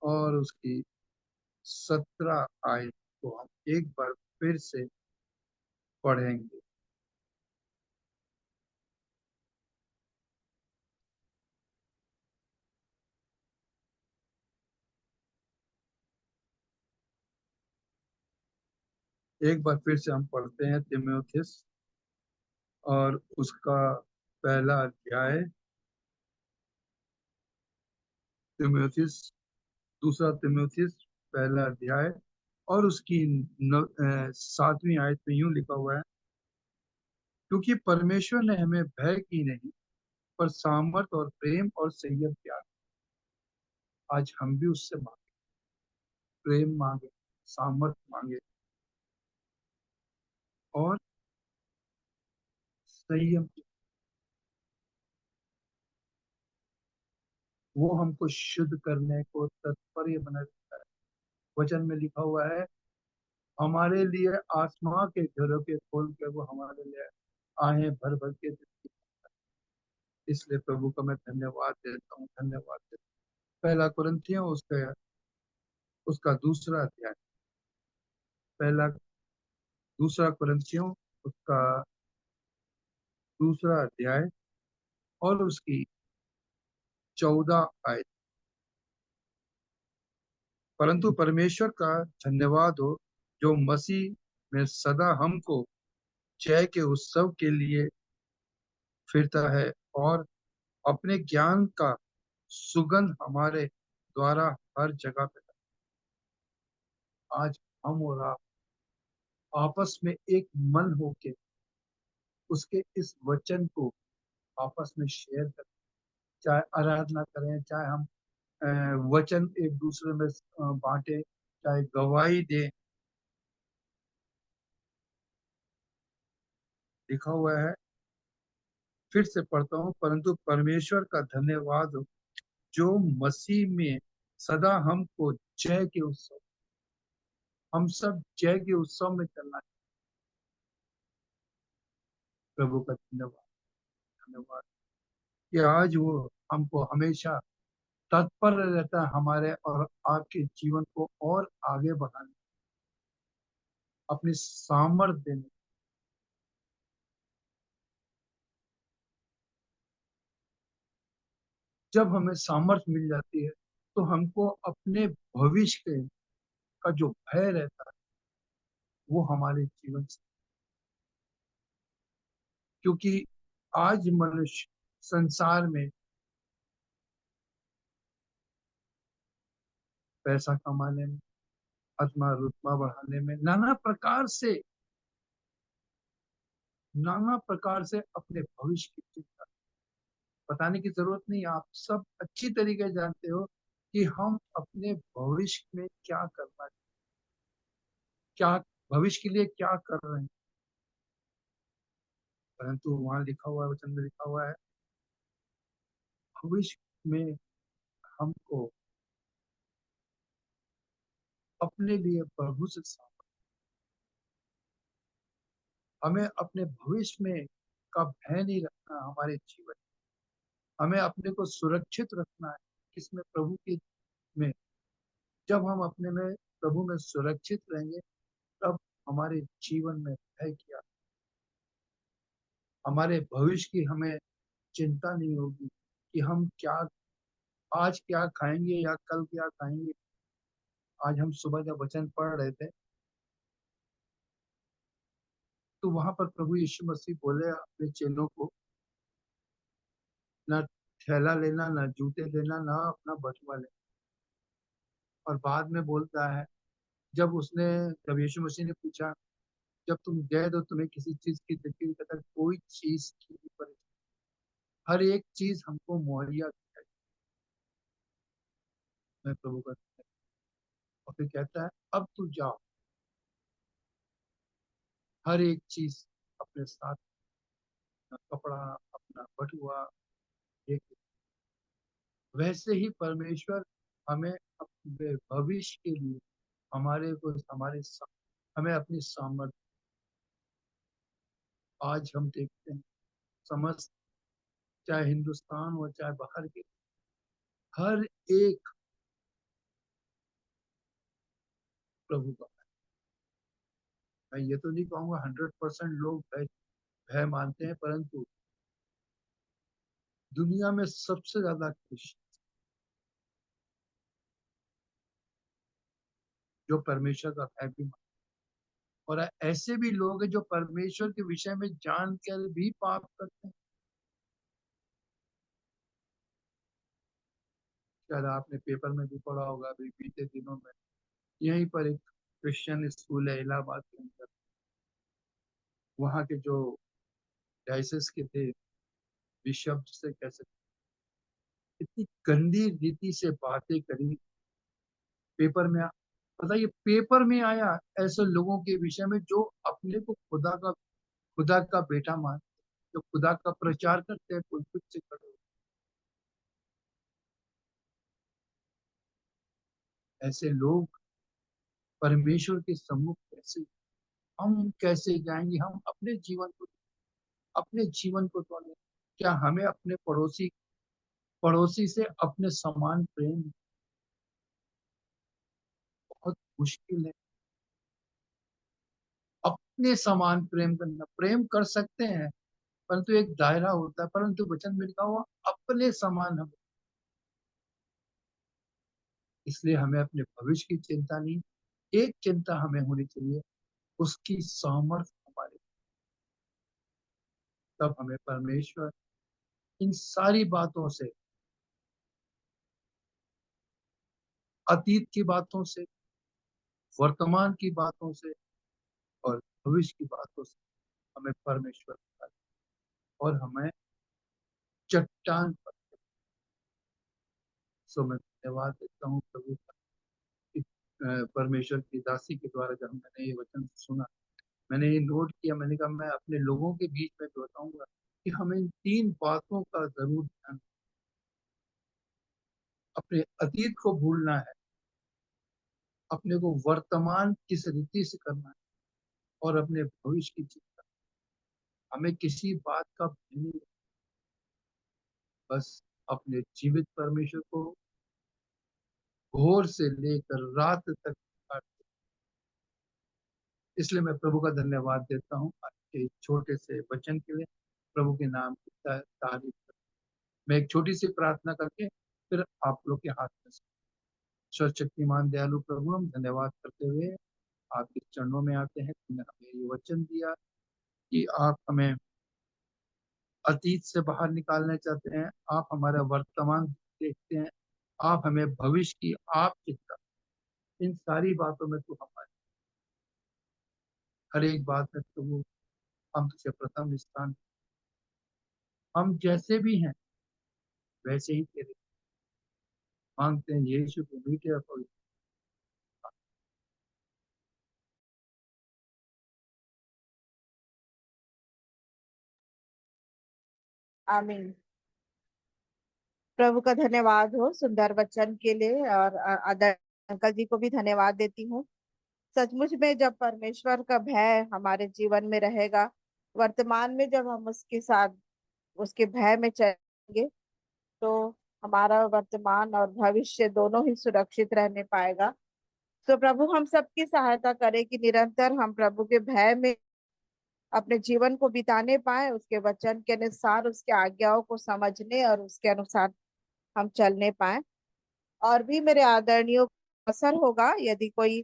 और उसकी 17 आयत को हम एक बार फिर से पढ़ेंगे। एक बार फिर से हम पढ़ते हैं तीमुथियुस और उसका पहला अध्याय, तीमुथियुस, दूसरा तीमुथियुस पहला अध्याय और उसकी 7वीं आयत में यूं लिखा हुआ है, क्योंकि परमेश्वर ने हमें भय की नहीं पर सामर्थ और प्रेम और संयम दिया। आज हम भी उससे मांगे, प्रेम मांगे, सामर्थ मांगे और संयम। वो हमको शुद्ध करने को तत्पर बना रहता है। वचन में लिखा हुआ है, हमारे लिए आसमां के घरों के खोल के वो हमारे लिए आहें भर भर के देती है। इसलिए प्रभु का मैं धन्यवाद देता हूँ, धन्यवाद देता हूँ। पहला कुरिन्थियों उसका दूसरा अध्याय, पहला दूसरा कुरिन्थियों उसका दूसरा अध्याय और उसकी 14 आयत। परंतु परमेश्वर का धन्यवाद हो, जो मसीह में सदा हमको जय के उत्सव के लिए फिरता है और अपने ज्ञान का सुगंध हमारे द्वारा हर जगह पे। आज हम और आप आपस में एक मन होके उसके इस वचन को आपस में शेयर करें, चाहे आराधना करें, चाहे हम वचन एक दूसरे में बांटे, चाहे गवाही दे। लिखा हुआ है, फिर से पढ़ता हूँ, परंतु परमेश्वर का धन्यवाद हो, जो मसीह में सदा हमको जय के उत्सव, हम सब जय के उत्सव में चलना है। प्रभु का धन्यवाद, धन्यवाद कि आज वो हमको हमेशा तत्पर रहता है हमारे और आपके जीवन को और आगे बढ़ाने, अपनी सामर्थ्य देने। जब हमें सामर्थ्य मिल जाती है तो हमको अपने भविष्य के का जो भय रहता है वो हमारे जीवन से, क्योंकि आज मनुष्य संसार में पैसा कमाने में, अपना रुतबा बढ़ाने में, नाना प्रकार से अपने भविष्य की चिंता बताने की जरूरत नहीं। आप सब अच्छी तरीके से जानते हो कि हम अपने भविष्य में क्या करना, क्या भविष्य के लिए क्या कर रहे हैं। परंतु वहां लिखा हुआ है, वचन में लिखा हुआ है, भविष्य में हमको अपने लिए प्रभु से हमें अपने भविष्य में का भय नहीं रखना। हमारे जीवन हमें अपने को सुरक्षित रखना है किसमें, प्रभु के में। जब हम अपने में प्रभु में सुरक्षित रहेंगे तब हमारे जीवन में भय किया, हमारे भविष्य की हमें चिंता नहीं होगी कि हम क्या आज क्या खाएंगे या कल क्या खाएंगे। आज हम सुबह जब वचन पढ़ रहे थे तो वहां पर प्रभु यीशु मसीह बोले अपने चेलों को, ना थैला लेना, ना जूते लेना, ना अपना बटुआ लेना। और बाद में बोलता है, जब यीशु मसीह ने पूछा, जब तुम गए तो तुम्हें किसी चीज की तकलीफ, कहता कोई चीज की भी परेशानी, हर एक चीज हमको मुहैया है। मैं प्रभु का, और फिर कहता है अब तू जाओ, हर एक चीज अपने साथ, अपना कपड़ा, अपना बटुआ, एक वैसे ही परमेश्वर हमें अपने भविष्य के लिए हमें अपनी सामर्थ्य, आज हम देखते हैं समस्त, चाहे हिंदुस्तान हो चाहे बाहर के, हर एक प्रभु का। मैं ये तो नहीं कहूंगा 100% लोग भय भय मानते हैं, परंतु दुनिया में सबसे ज्यादा क्रिश्चियन जो परमेश्वर का भय भी मानते हैं। और ऐसे भी लोग हैं जो परमेश्वर के विषय में जानकर भी पाप करते हैं। शायद आपने पेपर में भी पढ़ा होगा अभी बीते दिनों में, यहीं पर एक क्रिश्चियन स्कूल है इलाहाबाद के अंदर, वहाँ के जो डायसिस के थे बिशप से कह सकते, इतनी गंदी रीति से बातें करी पेपर में। पता ये पेपर में आया ऐसे लोगों के विषय में जो अपने को खुदा का बेटा मान, जो खुदा का प्रचार करते हैं पुलपिट से खड़े। ऐसे लोग परमेश्वर के सम्मुख कैसे, हम कैसे जाएंगे। हम अपने जीवन को तोड़े। क्या हमें अपने पड़ोसी से अपने समान प्रेम, बहुत मुश्किल है अपने समान प्रेम करना। प्रेम कर सकते हैं परंतु एक दायरा होता है, परंतु वचन में लिखा हुआ अपने समान हम। इसलिए हमें अपने भविष्य की चिंता नहीं, एक चिंता हमें होनी चाहिए, उसकी सामर्थ्य हमारे। तब हमें परमेश्वर इन सारी बातों से, अतीत की बातों से, वर्तमान की बातों से और भविष्य की बातों से हमें परमेश्वर और हमें चट्टान पर। सो मैं धन्यवाद देता हूँ प्रभु का कि, परमेश्वर की दासी के द्वारा जब मैंने ये वचन सुना, मैंने ये नोट किया, मैंने कहा मैं अपने लोगों के बीच में बताऊंगा कि हमें इन 3 बातों का जरूर ध्यान, अपने अतीत को भूलना है, अपने को वर्तमान किस रीति से करना है और अपने भविष्य की चिंता। हमें किसी बात का भय नहीं, बस अपने जीवित परमेश्वर को भोर से लेकर रात तक पुकारते। इसलिए मैं प्रभु का धन्यवाद देता हूँ आपके छोटे से वचन के लिए। प्रभु के नाम की तारीफ। मैं एक छोटी सी प्रार्थना करके फिर आप लोग के हाथ में सर्वशक्तिमान दयालु प्रभु, हम धन्यवाद करते हुए आपके चरणों में आते हैं। तुमने हमें ये वचन दिया कि आप हमें अतीत से बाहर निकालना चाहते हैं, आप हमारा वर्तमान देखते हैं, आप हमें भविष्य की आप चिंता, इन सारी बातों में तू हमारे हर एक बात में प्रभु हम तुझे प्रथम स्थान, हम जैसे भी हैं वैसे ही तेरे मांगते हैं यीशु को मीठे और पवित्र। आमीन। प्रभु का धन्यवाद हो सुंदर वचन के लिए, और आदर अंकल जी को भी धन्यवाद देती हूँ। सचमुच में जब परमेश्वर का भय हमारे जीवन में रहेगा, वर्तमान में जब हम उसके साथ उसके भय में चलेंगे, तो हमारा वर्तमान और भविष्य दोनों ही सुरक्षित रहने पाएगा। तो प्रभु हम सबकी सहायता करे कि निरंतर हम प्रभु के भय में अपने जीवन को बिताने पाए, उसके वचन के अनुसार उसके आज्ञाओं को समझने और उसके अनुसार हम चलने पाए। और भी मेरे आदरणीयों को असर होगा यदि कोई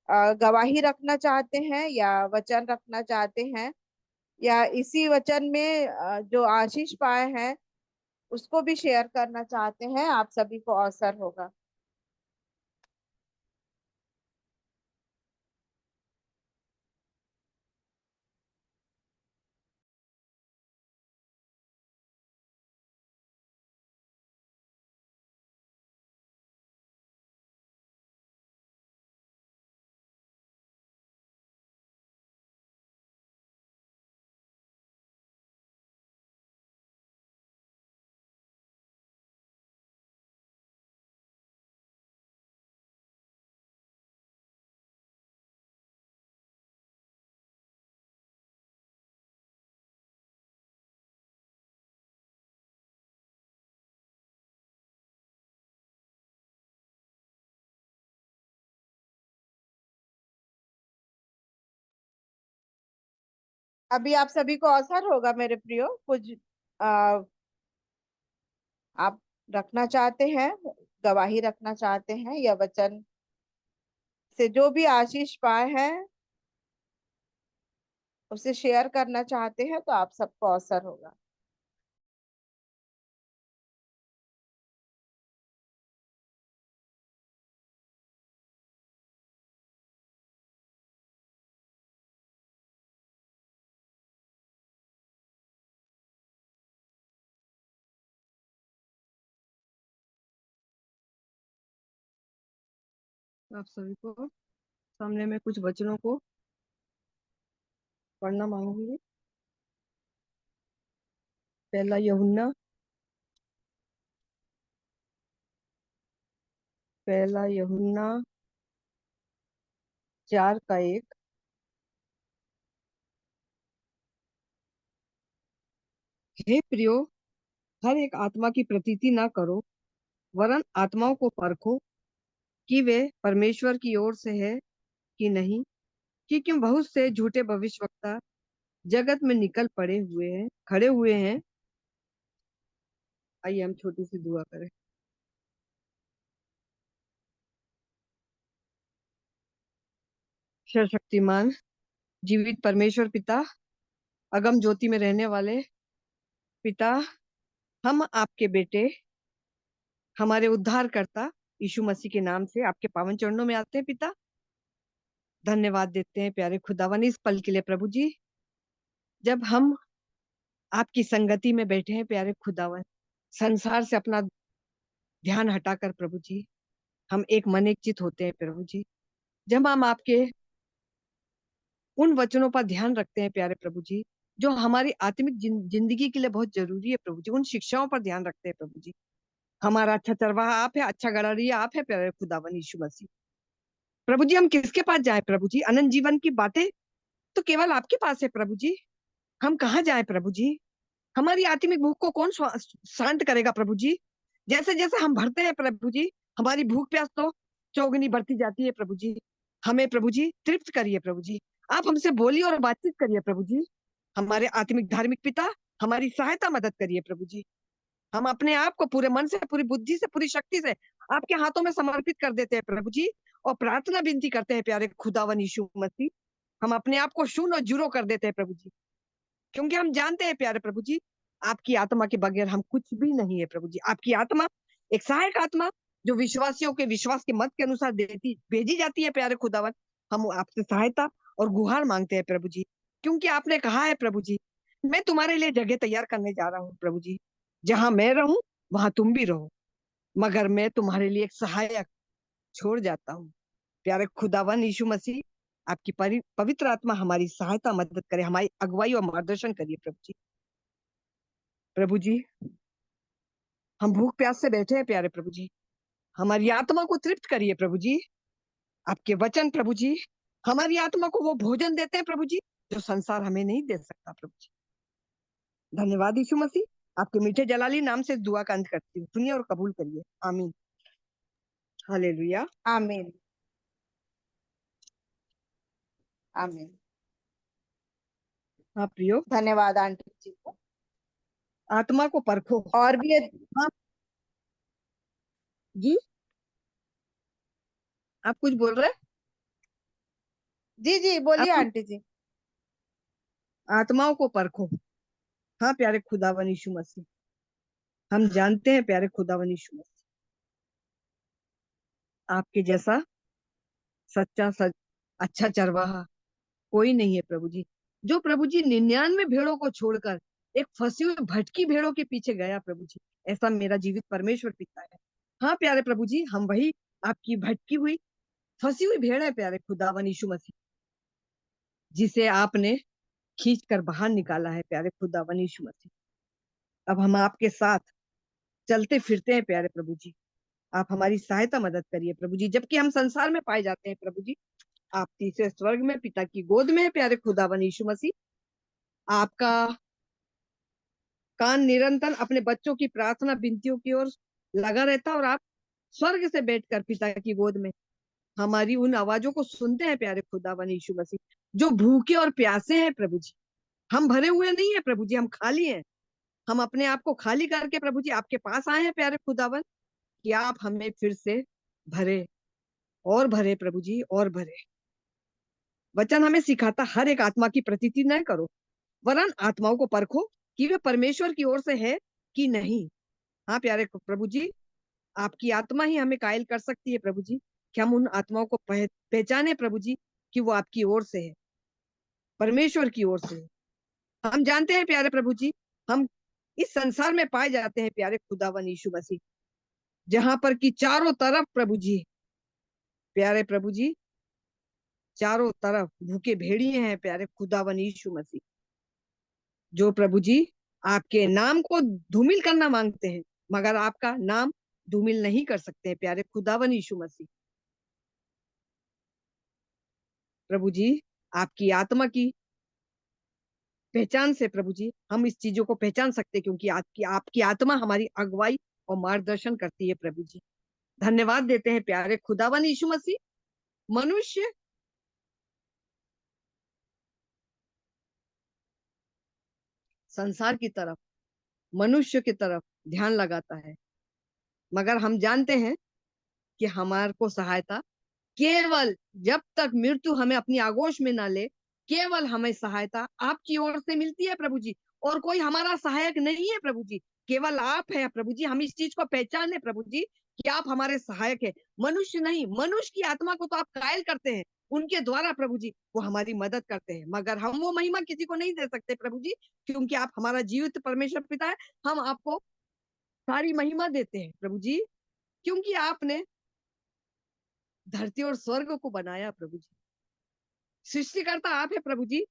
गवाही रखना चाहते हैं या वचन रखना चाहते हैं, या इसी वचन में जो आशीष पाए हैं उसको भी शेयर करना चाहते हैं, आप सभी को अवसर होगा। अभी आप सभी को अवसर होगा मेरे प्रियो, कुछ आ, आप रखना चाहते हैं, गवाही रखना चाहते हैं या वचन से जो भी आशीष पाए हैं उसे शेयर करना चाहते हैं, तो आप सबको अवसर होगा। आप सभी को सामने में कुछ वचनों को पढ़ना मांगूंगी। पहला यूहन्ना, पहला यूहन्ना 4:1। हे प्रियो, हर एक आत्मा की प्रतीति ना करो, वरन आत्माओं को परखो कि वे परमेश्वर की ओर से है कि नहीं, क्योंकि बहुत से झूठे भविष्यवक्ता जगत में निकल खड़े हुए हैं। आइए हम छोटी सी दुआ करें। सर्वशक्तिमान जीवित परमेश्वर पिता, अगम ज्योति में रहने वाले पिता, हम आपके बेटे, हमारे उद्धारकर्ता यीशु मसीह के नाम से आपके पावन चरणों में आते हैं पिता। धन्यवाद देते हैं प्यारे खुदावन इस पल के लिए प्रभु जी, जब हम आपकी संगति में बैठे हैं प्यारे खुदावन, संसार से अपना ध्यान हटाकर प्रभु जी हम एक मन एक चित होते हैं प्रभु जी। जब हम आपके उन वचनों पर ध्यान रखते हैं प्यारे प्रभु जी, जो हमारी आत्मिक जिंदगी के लिए बहुत जरूरी है प्रभु जी, उन शिक्षाओं पर ध्यान रखते हैं प्रभु जी। हमारा अच्छा चरवाहा आप है, अच्छा गड़रिया आप है प्यारे खुदावन यीशु मसीह। प्रभु जी हम किसके पास जाए प्रभु जी? अनंत जीवन की बातें तो केवल आपके पास है प्रभु जी। हम कहाँ जाए प्रभु जी? हमारी आत्मिक भूख को कौन शांत करेगा प्रभु जी? जैसे जैसे हम भरते हैं प्रभु जी, हमारी भूख प्यास तो चौगुनी बढ़ती जाती है प्रभु जी। हमें प्रभु जी तृप्त करिए प्रभु जी, आप हमसे बोलिए और बातचीत करिए प्रभु जी। हमारे आत्मिक धार्मिक पिता, हमारी सहायता मदद करिए प्रभु जी। हम अपने आप को पूरे मन से, पूरी बुद्धि से, पूरी शक्ति से आपके हाथों में समर्पित कर देते हैं प्रभु जी, और प्रार्थना विनती करते हैं प्यारे खुदावन यीशु मसीह, हम अपने आप को शून्य और जीरो कर देते हैं प्रभु जी, क्योंकि हम जानते हैं प्यारे प्रभु जी, आपकी आत्मा के बगैर हम कुछ भी नहीं है प्रभु जी। आपकी आत्मा एक सहायक आत्मा जो विश्वासियों के विश्वास के मत के अनुसार देती भेजी जाती है प्यारे खुदावन। हम आपसे सहायता और गुहार मांगते हैं प्रभु जी, क्योंकि आपने कहा है प्रभु जी, मैं तुम्हारे लिए जगह तैयार करने जा रहा हूँ प्रभु जी, जहां मैं रहूं वहां तुम भी रहो, मगर मैं तुम्हारे लिए एक सहायक छोड़ जाता हूँ। प्यारे खुदावन यीशु मसीह, आपकी पवित्र आत्मा हमारी सहायता मदद करे, हमारी अगुवाई और मार्गदर्शन करिए प्रभु जी। प्रभु जी, हम भूख प्यास से बैठे हैं प्यारे प्रभु जी, हमारी आत्मा को तृप्त करिए प्रभु जी। आपके वचन प्रभु जी हमारी आत्मा को वो भोजन देते हैं प्रभु जी जो संसार हमें नहीं दे सकता प्रभु जी। धन्यवाद यीशु मसीह, आपके मीठे जलाली नाम से दुआ का अंत करती हूँ, सुनिए और कबूल करिए, आमीन, हालेलुया, आमीन, आमीन। हाँ प्रियो, धन्यवाद आंटी जी को। आत्मा को परखो। और भी हाँ जी, आप कुछ बोल रहे हैं? जी जी बोलिए आप आंटी जी। आत्माओं को परखो। हाँ प्यारे खुदावन यीशु मसीह, हम जानते हैं प्यारे खुदावन यीशु मसीह, आपके जैसा सच्चा अच्छा चरवाहा कोई नहीं है प्रभु जी, जो प्रभु जी 99 भेड़ों को छोड़कर एक फंसी हुई भटकी भेड़ों के पीछे गया प्रभु जी, ऐसा मेरा जीवित परमेश्वर पिता है। हाँ प्यारे प्रभु जी, हम वही आपकी भटकी हुई फंसी हुई भेड़ है प्यारे खुदावन यीशु मसीह, जिसे आपने खींच कर बाहर निकाला है प्यारे खुदावन यीशु मसीह। अब हम आपके साथ चलते फिरते हैं प्यारे प्रभु जी, आप हमारी सहायता मदद करिए प्रभु जी, जबकि हम संसार में पाए जाते हैं प्रभु जी, आप तीसरे स्वर्ग में पिता की गोद में है प्यारे खुदावन यीशु मसीह। आपका कान निरंतर अपने बच्चों की प्रार्थना विनतियों की ओर लगा रहता है, और आप स्वर्ग से बैठकर पिता की गोद में हमारी उन आवाजों को सुनते हैं प्यारे खुदावन यीशु मसीह, जो भूखे और प्यासे हैं प्रभु जी। हम भरे हुए नहीं है प्रभु जी, हम खाली हैं, हम अपने आप को खाली करके प्रभु जी आपके पास आए हैं प्यारे खुदावन, कि आप हमें फिर से भरे और भरे प्रभु जी और भरे। वचन हमें सिखाता हर एक आत्मा की प्रतीति न करो, वरन आत्माओं को परखो कि वे परमेश्वर की ओर से है कि नहीं। हाँ प्यारे प्रभु जी, आपकी आत्मा ही हमें कायल कर सकती है प्रभु जी, कि हम उन आत्माओं को पहचाने प्रभु जी, कि वो आपकी ओर से है, परमेश्वर की ओर से है। हम जानते हैं प्यारे प्रभु जी, हम इस संसार में पाए जाते हैं प्यारे खुदावन यीशु मसीह, जहां पर कि चारों तरफ प्रभु जी, प्यारे प्रभु जी, चारों तरफ भूखे भेड़िए हैं प्यारे खुदावन यीशु मसीह, जो प्रभु जी आपके नाम को धूमिल करना मांगते हैं, मगर आपका नाम धूमिल नहीं कर सकते प्यारे खुदावन यीशु मसीह। प्रभु जी, आपकी आत्मा की पहचान से प्रभु जी हम इस चीजों को पहचान सकते हैं, क्योंकि आपकी आत्मा हमारी अगुवाई और मार्गदर्शन करती है प्रभु जी। धन्यवाद देते हैं प्यारे खुदावन यीशु मसीह। मनुष्य संसार की तरफ, मनुष्य की तरफ ध्यान लगाता है, मगर हम जानते हैं कि हमारे को सहायता केवल जब तक मृत्यु हमें अपनी आगोश में ना ले, केवल हमें सहायता आपकी ओर से मिलती है प्रभु जी, और कोई हमारा सहायक नहीं है प्रभु जी, केवल आप है प्रभु जी। हम इस चीज को पहचाने प्रभु जी कि आप हमारे सहायक है, मनुष्य नहीं। मनुष्य की आत्मा को तो आप कायल करते हैं, उनके द्वारा प्रभु जी वो हमारी मदद करते हैं, मगर हम वो महिमा किसी को नहीं दे सकते प्रभु जी, क्योंकि आप हमारा जीवित परमेश्वर पिता है। हम आपको सारी महिमा देते हैं प्रभु जी, क्योंकि आपने धरती और स्वर्ग को बनाया प्रभु जी, सृष्टिकर्ता आप है प्रभु जी।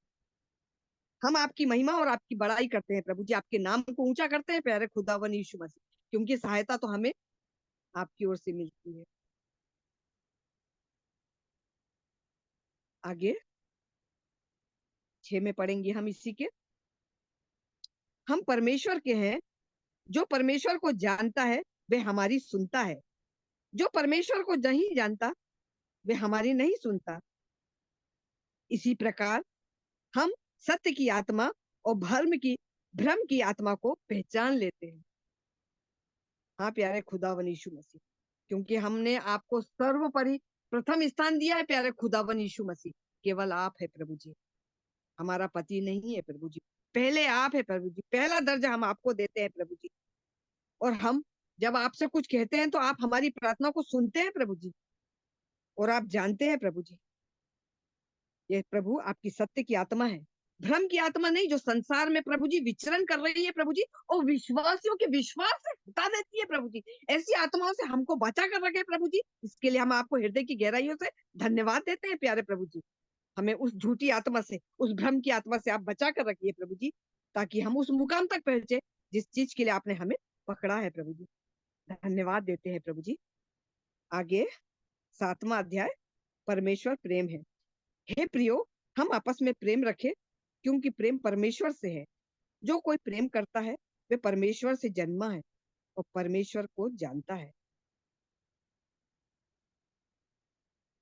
हम आपकी महिमा और आपकी बड़ाई करते हैं प्रभु जी, आपके नाम को ऊंचा करते हैं प्यारे खुदावन यीशु मसीह, क्योंकि सहायता तो हमें आपकी ओर से मिलती है। आगे 6 में पढ़ेंगे हम इसी के, हम परमेश्वर के हैं, जो परमेश्वर को जानता है वह हमारी सुनता है, जो परमेश्वर को नहीं जानता वह हमारी नहीं सुनता। इसी प्रकार हम सत्य की आत्मा और भ्रम की आत्मा को पहचान लेते हैं। हाँ प्यारे खुदावन यीशु मसीह, क्योंकि हमने आपको सर्वोपरि प्रथम स्थान दिया है प्यारे खुदावन यीशु मसीह। केवल आप है प्रभु जी, हमारा पति नहीं है प्रभु जी, पहले आप है प्रभु जी, पहला दर्जा हम आपको देते हैं प्रभु जी। और हम जब आपसे कुछ कहते हैं तो आप हमारी प्रार्थना को सुनते हैं प्रभु जी, और आप जानते हैं प्रभु जी, ये प्रभु आपकी सत्य की आत्मा है, भ्रम की आत्मा नहीं, जो संसार में प्रभु जी विचरण कर रही है प्रभु जी, और विश्वासियों के विश्वास से हटा देती है प्रभु जी। ऐसी आत्माओं से हमको बचा कर रखे प्रभु जी, इसके लिए हम आपको हृदय की गहराइयों से धन्यवाद देते हैं प्यारे प्रभु जी। हमें उस झूठी आत्मा से, उस भ्रम की आत्मा से आप बचा कर रखिए प्रभु जी, ताकि हम उस मुकाम तक पहुंचे जिस चीज के लिए आपने हमें पकड़ा है प्रभु जी। धन्यवाद देते हैं प्रभु जी। आगे 7वां अध्याय, परमेश्वर प्रेम है। हे प्रियो, हम आपस में प्रेम रखें, क्योंकि प्रेम परमेश्वर से है। जो कोई प्रेम करता है वे परमेश्वर से जन्मा है और परमेश्वर को जानता है।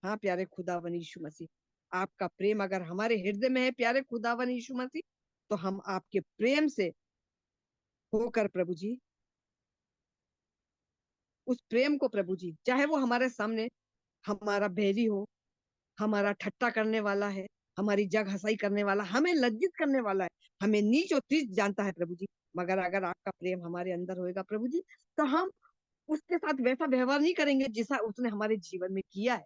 हाँ प्यारे खुदावन यीशु मसीह, आपका प्रेम अगर हमारे हृदय में है प्यारे खुदावन यीशु मसीह, तो हम आपके प्रेम से होकर प्रभु जी, उस प्रेम को प्रभु जी, चाहे वो हमारे सामने हमारा बैरी हो, हमारा ठट्टा करने वाला है, हमारी जग हंसाई करने वाला, हमें लज्जित करने वाला है, हमें नीच और तुच्छ जानता है प्रभु जी, मगर अगर आपका प्रेम हमारे अंदर होएगा प्रभु जी, तो हम उसके साथ वैसा व्यवहार नहीं करेंगे जैसा उसने हमारे जीवन में किया है,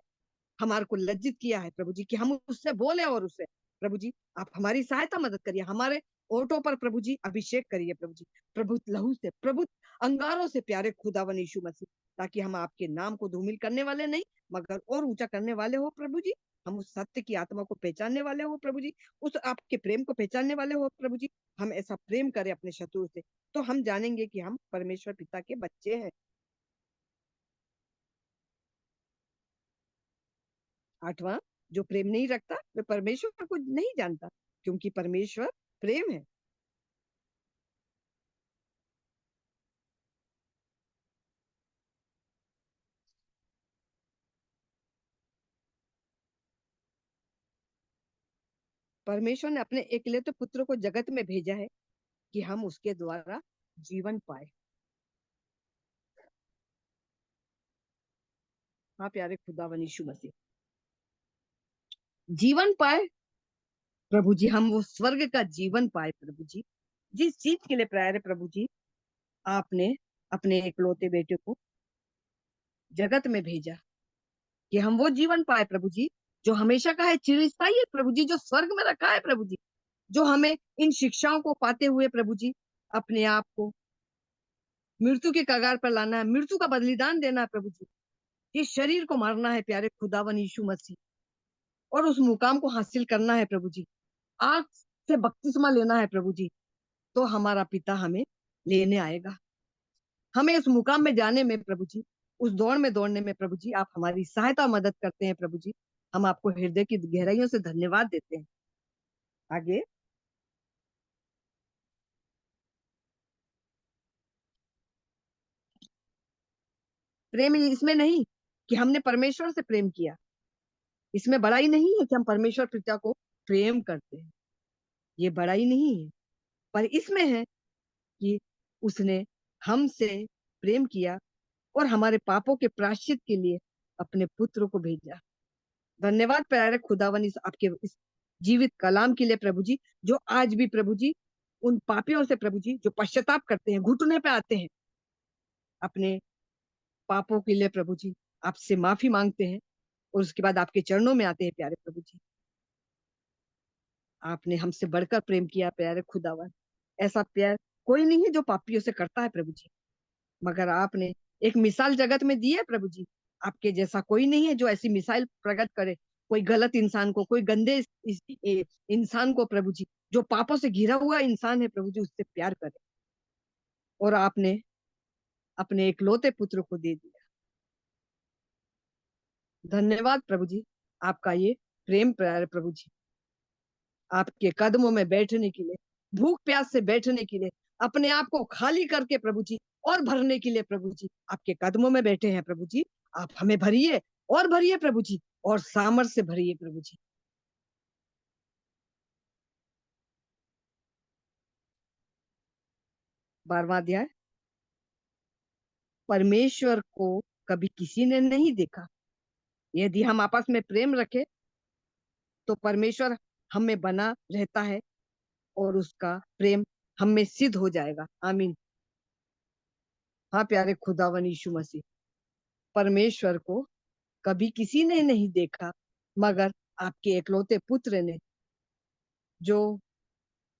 हमारे को लज्जित किया है प्रभु जी, कि हम उससे बोले। और उससे प्रभु जी आप हमारी सहायता मदद करिए, हमारे ओठों पर प्रभु जी अभिषेक करिए प्रभु जी, प्रभु लहू से, प्रभु अंगारों से प्यारे खुदावन यीशु मसीह, ताकि हम आपके नाम को धूमिल करने वाले नहीं मगर और ऊंचा करने वाले हो प्रभु जी। हम उस सत्य की आत्मा को पहचानने वाले हो प्रभु जी, उस आपके प्रेम को पहचानने वाले हो प्रभु जी। हम ऐसा प्रेम करें अपने शत्रु से, तो हम जानेंगे कि हम परमेश्वर पिता के बच्चे हैं। 8वां, जो प्रेम नहीं रखता वे परमेश्वर को नहीं जानता, क्योंकि परमेश्वर प्रेम है। परमेश्वर ने अपने एकलौते पुत्र को जगत में भेजा है कि हम उसके द्वारा जीवन पाए। हाँ प्यारे खुदावन यीशु मसीह, जीवन पाए प्रभु जी, हम वो स्वर्ग का जीवन पाए प्रभु जी, जिस चीज के लिए प्यारे प्रभु जी आपने अपने एकलौते बेटे को जगत में भेजा, कि हम वो जीवन पाए प्रभु जी, जो हमेशा का है, चिरस्थायी है प्रभु जी, जो स्वर्ग में रखा है प्रभु जी, जो हमें इन शिक्षाओं को पाते हुए प्रभु जी अपने आप को मृत्यु के कगार पर लाना है, मृत्यु का बलिदान देना है प्रभु जी, इस शरीर को मारना है प्यारे खुदावन यीशु मसीह, और उस मुकाम को हासिल करना है प्रभु जी, आग से बपतिस्मा लेना है प्रभु जी, तो हमारा पिता हमें लेने आएगा। हमें उस मुकाम में जाने में प्रभु जी, उस दौड़ में दौड़ने में प्रभु जी आप हमारी सहायता और मदद करते हैं प्रभु जी। हम आपको हृदय की गहराइयों से धन्यवाद देते हैं। आगे प्रेम इसमें नहीं कि हमने परमेश्वर से प्रेम किया, इसमें बड़ाई नहीं है कि हम परमेश्वर पिता को प्रेम करते हैं, ये बड़ाई नहीं है, पर इसमें है कि उसने हमसे प्रेम किया और हमारे पापों के प्रायश्चित के लिए अपने पुत्र को भेजा। धन्यवाद प्यारे खुदावन इस आपके इस जीवित कलाम के लिए प्रभु जी, जो आज भी प्रभु जी उन पापियों से प्रभु जी जो पश्चाताप करते हैं, घुटने पे आते हैं, अपने पापों के लिए प्रभु जी आपसे माफी मांगते हैं और उसके बाद आपके चरणों में आते हैं प्यारे प्रभु जी। आपने हमसे बढ़कर प्रेम किया प्यारे खुदावन, ऐसा प्यार कोई नहीं है जो पापियों से करता है प्रभु जी, मगर आपने एक मिसाल जगत में दी है प्रभु जी, आपके जैसा कोई नहीं है जो ऐसी मिसाल प्रकट करे, कोई गलत इंसान को, कोई गंदे इंसान को प्रभु जी, जो पापों से घिरा हुआ इंसान है प्रभु जी, उससे प्यार करे, और आपने अपने एकलौते पुत्र को दे दिया। धन्यवाद प्रभु जी, आपका ये प्रेम प्यारे प्रभु जी, आपके कदमों में बैठने के लिए, भूख प्यास से बैठने के लिए, अपने आप को खाली करके प्रभु जी और भरने के लिए प्रभु जी आपके कदमों में बैठे हैं प्रभु जी। आप हमें भरिए और भरिए प्रभु जी, और सामर्थ से भरिए प्रभु जी। बारहवां अध्याय, परमेश्वर को कभी किसी ने नहीं देखा। यदि हम आपस में प्रेम रखें तो परमेश्वर हम में बना रहता है और उसका प्रेम हम में सिद्ध हो जाएगा। आमीन। हाँ प्यारे खुदावन यीशु मसीह, परमेश्वर को कभी किसी ने नहीं देखा मगर आपके एकलौते पुत्र ने, जो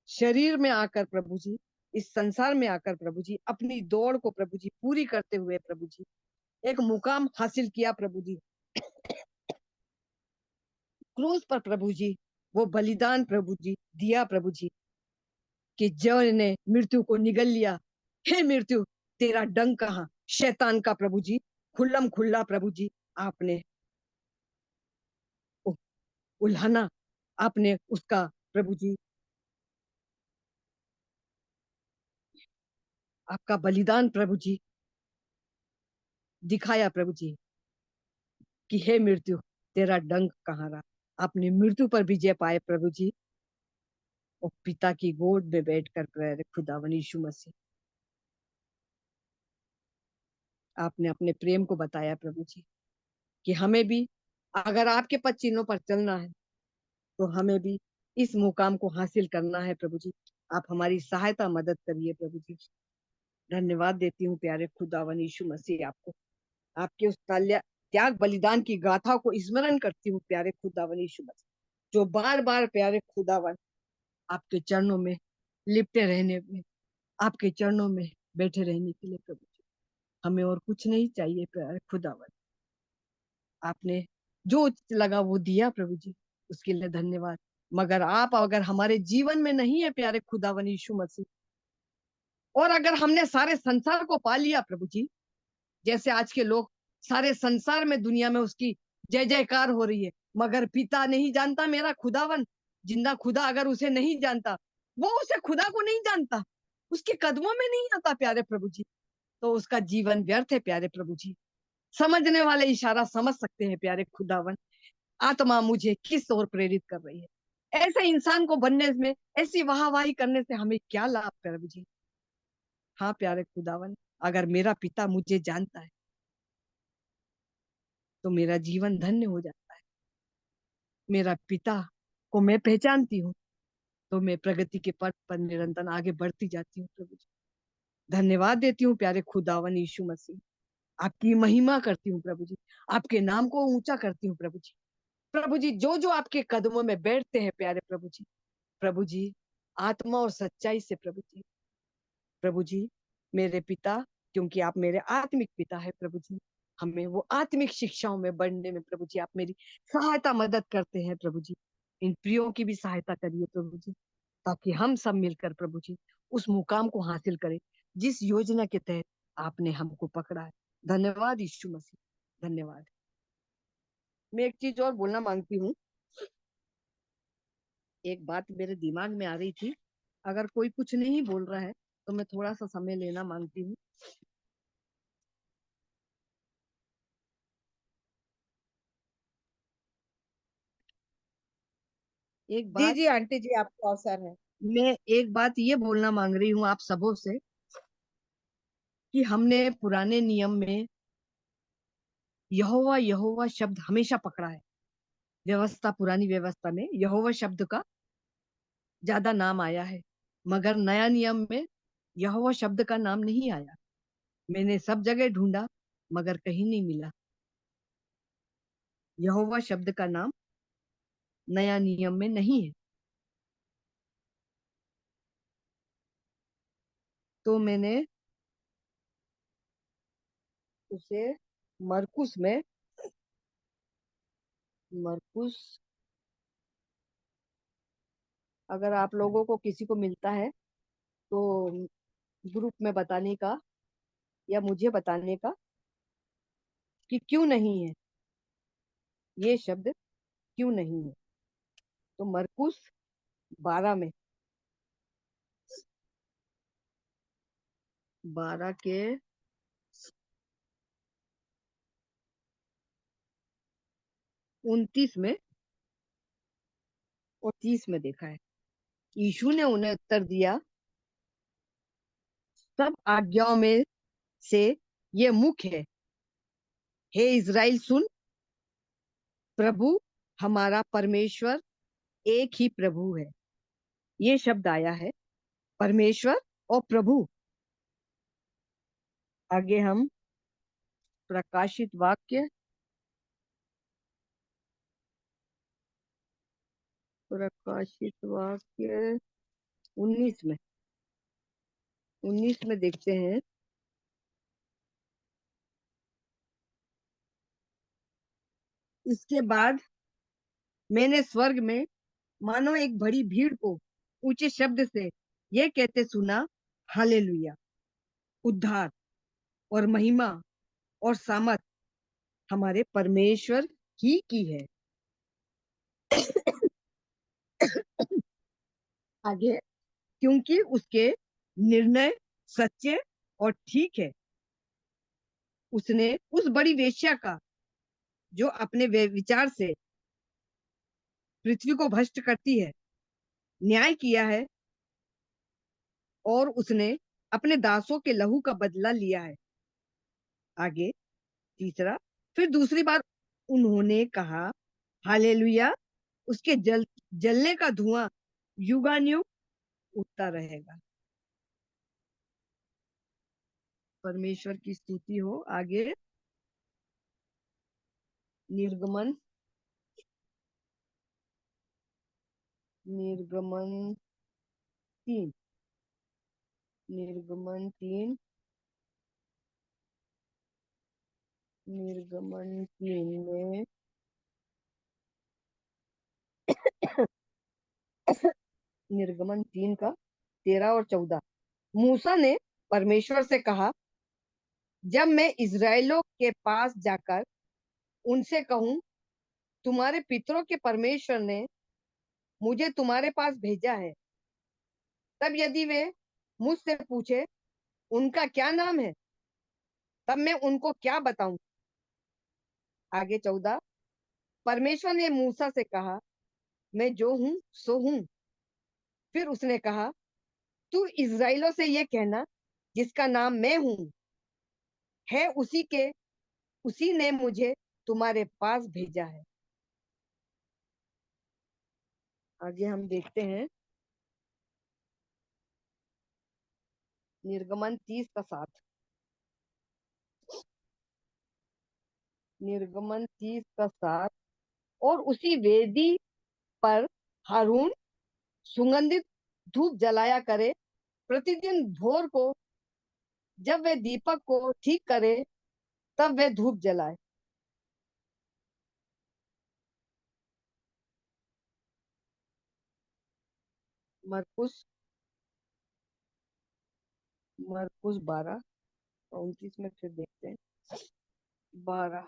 शरीर में आकर प्रभु जी, इस संसार में आकर प्रभु जी, अपनी दौड़ को प्रभु जी पूरी करते हुए प्रभु जी एक मुकाम हासिल किया प्रभु जी, क्रूस पर प्रभु जी वो बलिदान प्रभु जी दिया प्रभु जी, कि जो ने मृत्यु को निगल लिया। हे मृत्यु, तेरा डंक कहाँ? शैतान का प्रभु जी खुल्लम खुल्ला प्रभु जी आपने उल्हाना, आपने उसका प्रभु जी आपका बलिदान प्रभु जी दिखाया प्रभु जी, कि हे मृत्यु, तेरा डंक कहाँ रहा? आपने मृत्यु पर विजय पाए प्रभु जी, और पिता की गोद में बैठकर प्यारे खुदावन यीशु मसीह, आपने अपने प्रेम को बताया प्रभु जी, कि हमें भी अगर आपके पद चिन्हों पर चलना है तो हमें भी इस मुकाम को हासिल करना है प्रभु जी। आप हमारी सहायता मदद करिए प्रभु जी। धन्यवाद देती हूँ प्यारे खुदावन यीशु मसीह आपको, आपके उस त्याग बलिदान की गाथा को स्मरण करती हूँ प्यारे खुदावन यीशु मसीह, जो बार बार प्यारे खुदावन आपके चरणों में लिपटे रहने में, आपके चरणों में बैठे रहने के लिए प्रभु जी, हमें और कुछ नहीं चाहिए प्यारे खुदावन। आपने जो लगा वो दिया प्रभु जी, उसके लिए धन्यवाद। मगर आप अगर हमारे जीवन में नहीं है प्यारे खुदावन यीशु मसीह, और अगर हमने सारे संसार को पा लिया प्रभु जी, जैसे आज के लोग सारे संसार में दुनिया में उसकी जय जयकार हो रही है, मगर पिता नहीं जानता मेरा खुदावन, जिंदा खुदा अगर उसे नहीं जानता, वो उसे खुदा को नहीं जानता, उसके कदमों में नहीं आता प्यारे प्रभु जी, तो उसका जीवन व्यर्थ है प्यारे प्रभु जी। समझने वाले इशारा समझ सकते हैं प्यारे खुदावन, आत्मा मुझे किस ओर प्रेरित कर रही है। ऐसे इंसान को बनने में, ऐसी वाहवाही करने से हमें क्या लाभ प्रभु जी। हाँ प्यारे खुदावन, अगर मेरा पिता मुझे जानता है तो मेरा जीवन धन्य हो जाता है। मेरा पिता को मैं पहचानती हूँ तो मैं प्रगति के पथ पर निरंतर आगे बढ़ती जाती हूँ प्रभु जी। धन्यवाद देती हूँ प्यारे खुदावन यीशु मसीह, आपकी महिमा करती हूँ प्रभु जी, आपके नाम को ऊंचा करती हूँ प्रभु जी। प्रभु जी, जो जो आपके कदमों में बैठते हैं प्यारे प्रभु जी आत्मा और सच्चाई से प्रभु जी मेरे पिता, क्योंकि आप मेरे आत्मिक पिता है प्रभु जी, हमें वो आत्मिक शिक्षाओं में बढ़ने में प्रभु जी आप मेरी सहायता मदद करते हैं प्रभु जी। इन प्रियों की भी सहायता करिए प्रभु जी, ताकि हम सब मिलकर प्रभु जी उस मुकाम को हासिल करें जिस योजना के तहत आपने हमको पकड़ा है। धन्यवाद यीशु मसीह, धन्यवाद। मैं एक चीज और बोलना मांगती हूँ, एक बात मेरे दिमाग में आ रही थी, अगर कोई कुछ नहीं बोल रहा है तो मैं थोड़ा सा समय लेना मांगती हूँ। एक जी बात, जी आंटी जी, आपको अवसर है। मैं एक बात ये बोलना मांग रही हूँ आप सबों से, कि हमने पुराने नियम में यहोवा यहोवा शब्द हमेशा पकड़ा है। व्यवस्था, पुरानी व्यवस्था में यहोवा शब्द का ज्यादा नाम आया है, मगर नया नियम में यहोवा शब्द का नाम नहीं आया। मैंने सब जगह ढूंढा मगर कहीं नहीं मिला। यहोवा शब्द का नाम नया नियम में नहीं है। तो मैंने उसे मरकुस में, मरकुस, अगर आप लोगों को किसी को मिलता है तो ग्रुप में बताने का या मुझे बताने का कि क्यों नहीं है, ये शब्द क्यों नहीं है। तो मरकुस 12 में, 12 के 29 में और 30 में देखा है। यीशु ने उन्हें उत्तर दिया, सब आज्ञाओं में से ये मुख है। हे इज़राइल सुन, प्रभु हमारा परमेश्वर एक ही प्रभु है। ये शब्द आया है परमेश्वर और प्रभु। आगे हम प्रकाशित वाक्य, प्रकाशित वाक्य 19 में देखते हैं। इसके बाद मैंने स्वर्ग में मानो एक बड़ी भीड़ को ऊंचे शब्द से ये कहते सुना, हालेलुया, उद्धार और महिमा और सामर्थ हमारे परमेश्वर ही की है। आगे, क्योंकि उसके निर्णय सच्चे और ठीक है। उसने उस बड़ी वेश्या का, जो अपने विचार से पृथ्वी को भ्रष्ट करती है, न्याय किया है, और उसने अपने दासों के लहू का बदला लिया है। आगे तीसरा, फिर दूसरी बार उन्होंने कहा, हालेलुया, उसके जलने का धुआं युगानुयुग उठता रहेगा। परमेश्वर की स्तुति हो। आगे निर्गमन निर्गमन 3 निर्गमन 3 निर्गमन 3 में निर्गमन 3 का 13 और 14। मूसा ने परमेश्वर से कहा, जब मैं इज़राइलों के पास जाकर उनसे कहूं, तुम्हारे पितरों के परमेश्वर ने मुझे तुम्हारे पास भेजा है, तब यदि वे मुझसे पूछे उनका क्या नाम है, तब मैं उनको क्या बताऊं। आगे 14, परमेश्वर ने मूसा से कहा, मैं जो हूं सो हूं। फिर उसने कहा, तू इज़राइलों से ये कहना, जिसका नाम मैं हूं है, उसी ने मुझे तुम्हारे पास भेजा है। आगे हम देखते हैं निर्गमन 30 का 7। निर्गमन 30 का 7, और उसी वेदी पर हारून सुगंधित धूप जलाया करे, प्रतिदिन भोर को जब वे दीपक को ठीक करे, तब वे धूप जलाए। मरकुस मरकुस 12:29 में फिर देखते हैं। 12,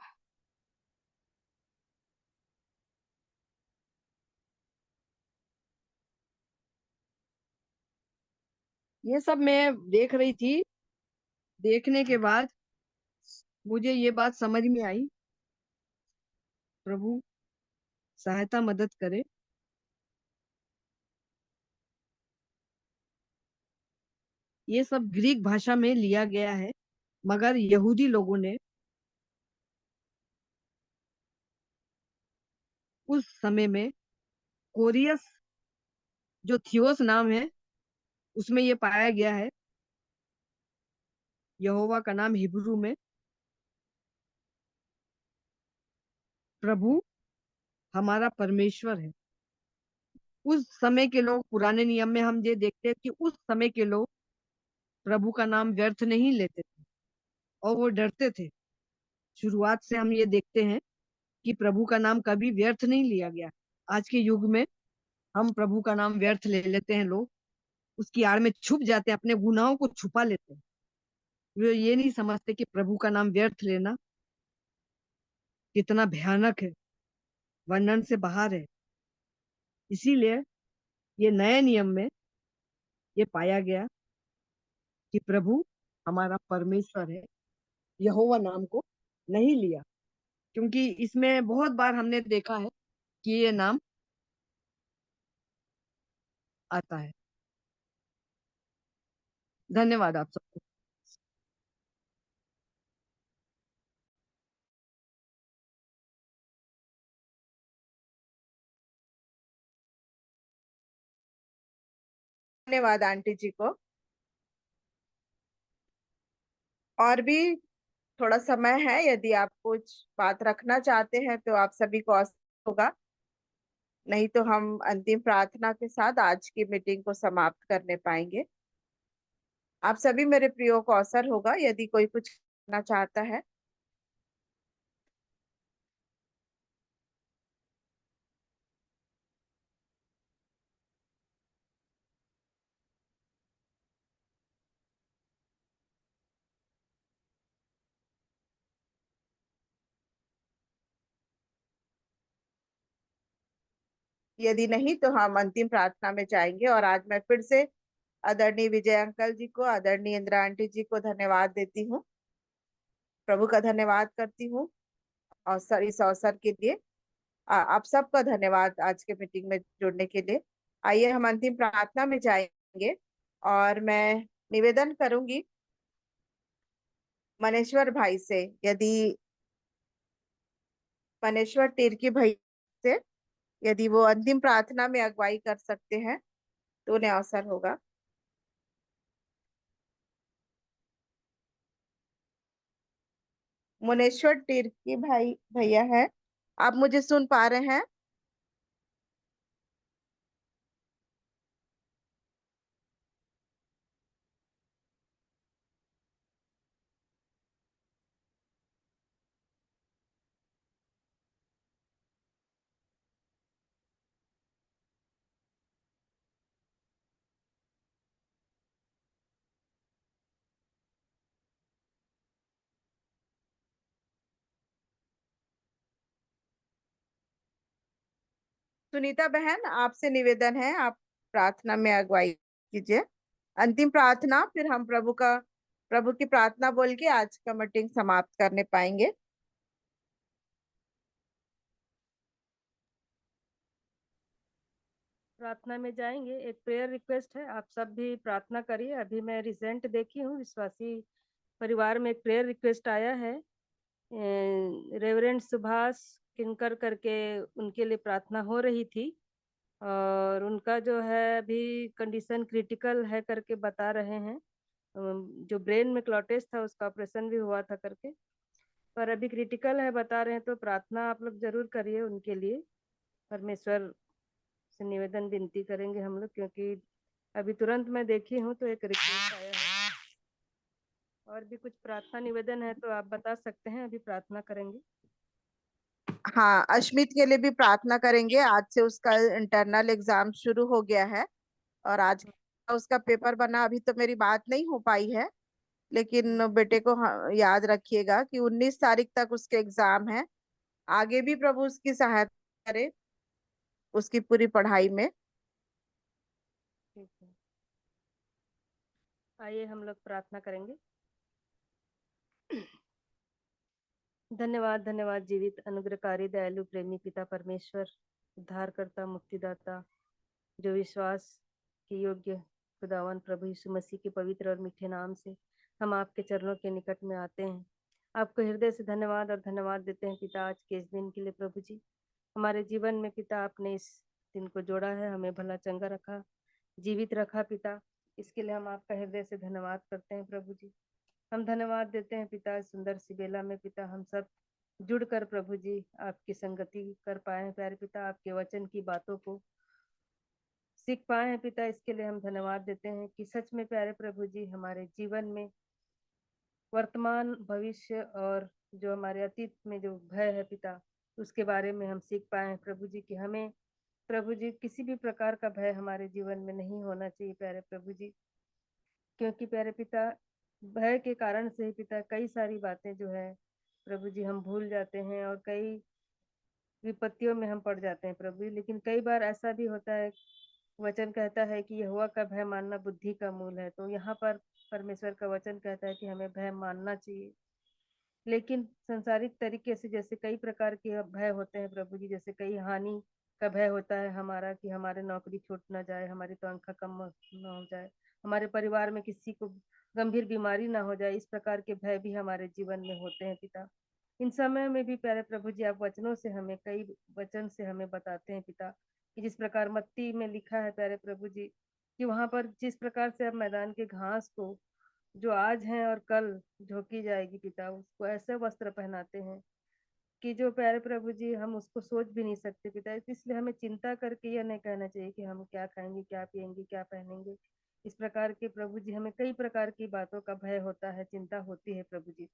ये सब मैं देख रही थी। देखने के बाद मुझे ये बात समझ में आई, प्रभु सहायता मदद करे। ये सब ग्रीक भाषा में लिया गया है, मगर यहूदी लोगों ने उस समय में कोरियस, जो थियोस नाम है, उसमें ये पाया गया है। यहोवा का नाम हिब्रू में प्रभु हमारा परमेश्वर है। उस समय के लोग, पुराने नियम में हम ये देखते हैं कि उस समय के लोग प्रभु का नाम व्यर्थ नहीं लेते थे और वो डरते थे। शुरुआत से हम ये देखते हैं कि प्रभु का नाम कभी व्यर्थ नहीं लिया गया। आज के युग में हम प्रभु का नाम व्यर्थ ले लेते हैं, लोग उसकी आड़ में छुप जाते हैं, अपने गुनाहों को छुपा लेते हैं। वे ये नहीं समझते कि प्रभु का नाम व्यर्थ लेना कितना भयानक है, वर्णन से बाहर है। इसीलिए ये नए नियम में ये पाया गया कि प्रभु हमारा परमेश्वर है, यहोवा नाम को नहीं लिया, क्योंकि इसमें बहुत बार हमने देखा है कि ये नाम आता है। धन्यवाद आप सबको। धन्यवाद आंटी जी को। और भी थोड़ा समय है, यदि आप कुछ बात रखना चाहते हैं तो आप सभी को अवसर होगा, नहीं तो हम अंतिम प्रार्थना के साथ आज की मीटिंग को समाप्त करने पाएंगे। आप सभी मेरे प्रियो को अवसर होगा यदि कोई कुछ करना चाहता है। यदि नहीं तो हम अंतिम प्रार्थना में जाएंगे। और आज मैं फिर से आदरणीय विजय अंकल जी को, आदरणीय इंदिरा आंटी जी को धन्यवाद देती हूँ, प्रभु का धन्यवाद करती हूँ और इस अवसर के लिए आप सबका धन्यवाद आज के मीटिंग में जुड़ने के लिए। आइए हम अंतिम प्रार्थना में जाएंगे और मैं निवेदन करूंगी मनेश्वर भाई से, यदि मनेश्वर टिर्की भाई से यदि वो अंतिम प्रार्थना में अगुवाई कर सकते हैं तो उन्हें अवसर होगा। मुनेश्वर टिर्की भाई भैया है, आप मुझे सुन पा रहे हैं? सुनीता बहन, आपसे निवेदन है, आप प्रार्थना में अगुवाई कीजिए। अंतिम प्रार्थना, फिर हम प्रभु की प्रार्थना बोल के आज का मीटिंग समाप्त करने पाएंगे। प्रार्थना में जाएंगे। एक प्रेयर रिक्वेस्ट है, आप सब भी प्रार्थना करिए। अभी मैं रिसेंट देखी हूँ, विश्वासी परिवार में एक प्रेयर रिक्वेस्ट आया है, रेवरेंड सुभाष किनकर करके, उनके लिए प्रार्थना हो रही थी और उनका जो है अभी कंडीशन क्रिटिकल है करके बता रहे हैं। जो ब्रेन में क्लॉटेज था उसका ऑपरेशन भी हुआ था करके, पर अभी क्रिटिकल है बता रहे हैं। तो प्रार्थना आप लोग जरूर करिए उनके लिए। परमेश्वर से निवेदन विनती करेंगे हम लोग, क्योंकि अभी तुरंत मैं देखी हूँ तो एक रिक्वेस्ट आया है। और भी कुछ प्रार्थना निवेदन है तो आप बता सकते हैं, अभी प्रार्थना करेंगे। हाँ, अश्मित के लिए भी प्रार्थना करेंगे। आज से उसका इंटरनल एग्जाम शुरू हो गया है और आज उसका पेपर बना। अभी तो मेरी बात नहीं हो पाई है, लेकिन बेटे को याद रखिएगा कि 19 तारीख तक उसके एग्जाम है। आगे भी प्रभु उसकी सहायता करे उसकी पूरी पढ़ाई में। ठीक है, आइए हम लोग प्रार्थना करेंगे। धन्यवाद, धन्यवाद जीवित अनुग्रहकारी दयालु प्रेमी पिता परमेश्वर, उद्धारकर्ता मुक्तिदाता, जो विश्वास के योग्य खुदावन प्रभु यीशु मसीह के पवित्र और मीठे नाम से हम आपके चरणों के निकट में आते हैं। आपको हृदय से धन्यवाद और धन्यवाद देते हैं पिता, आज के इस दिन के लिए। प्रभु जी, हमारे जीवन में पिता आपने इस दिन को जोड़ा है, हमें भला चंगा रखा, जीवित रखा पिता, इसके लिए हम आपका हृदय से धन्यवाद करते हैं। प्रभु जी, हम धन्यवाद देते हैं पिता, सुंदर सी बेला में पिता हम सब जुड़कर प्रभु जी आपकी संगति कर पाए हैं। प्यारे पिता, आपके वचन की बातों को सीख पाए हैं पिता, इसके लिए हम धन्यवाद देते हैं कि सच में प्यारे प्रभु जी हमारे जीवन में वर्तमान, भविष्य और जो हमारे अतीत में जो भय है पिता, उसके बारे में हम सीख पाए हैं प्रभु जी कि हमें प्रभु जी किसी भी प्रकार का भय हमारे जीवन में नहीं होना चाहिए प्यारे प्रभु जी। क्योंकि प्यारे पिता, भय के कारण से ही पिता कई सारी बातें जो है प्रभु जी हम भूल जाते हैं और कई विपत्तियों में हम पड़ जाते हैं प्रभु जी। लेकिन कई बार ऐसा भी होता है, वचन कहता है कि यहोवा का भय मानना बुद्धि का मूल है। तो यहाँ पर परमेश्वर का वचन कहता है कि हमें भय मानना चाहिए। लेकिन संसारिक तरीके से जैसे कई प्रकार के भय होते हैं प्रभु जी, जैसे कई हानि का भय होता है हमारा, कि हमारे नौकरी छूट ना जाए, हमारी तनख्वाह कम ना हो जाए, हमारे परिवार में किसी को गंभीर बीमारी ना हो जाए, इस प्रकार के भय भी हमारे जीवन में होते हैं पिता। इन समय में भी प्यारे प्रभु जी आप वचनों से हमें, कई वचन से हमें बताते हैं पिता, कि जिस प्रकार मत्ती में लिखा है प्यारे प्रभु जी कि वहां पर जिस प्रकार से आप मैदान के घास को जो आज है और कल झोंकी जाएगी पिता, उसको ऐसे वस्त्र पहनाते हैं कि जो प्यारे प्रभु जी हम उसको सोच भी नहीं सकते पिता। इसलिए हमें चिंता करके यह नहीं कहना चाहिए कि हम क्या खाएंगे, क्या पिएंगे, क्या पहनेंगे। इस प्रकार के प्रभु जी हमें कई प्रकार की बातों का भय होता है, चिंता होती है प्रभु जी।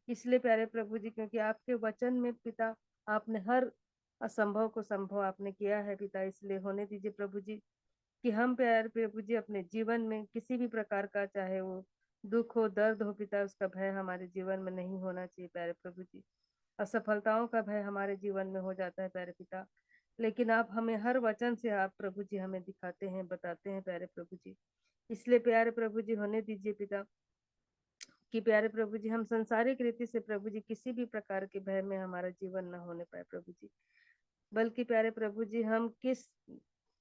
इसलिए प्यारे प्रभु जी, क्योंकि आपके वचन में पिता आपने हर असंभव को संभव आपने किया है पिता, इसलिए होने दीजिए प्रभु जी कि हम प्यारे प्रभु जी अपने जीवन में किसी भी प्रकार का, चाहे वो दुख हो, दर्द हो पिता, उसका भय हमारे जीवन में नहीं होना चाहिए प्यारे प्रभु जी। असफलताओं का भय हमारे जीवन में हो जाता है प्यारे पिता, लेकिन आप हमें हर वचन से आप प्रभु जी हमें दिखाते हैं, बताते हैं प्यारे प्रभु जी। इसलिए प्यारे प्रभु जी होने दीजिए पिता कि प्यारे प्रभु जी हम संसारिक रीति से प्रभु जी किसी भी प्रकार के भय में हमारा जीवन न होने पाए प्रभु जी, बल्कि प्यारे प्रभु जी हम किस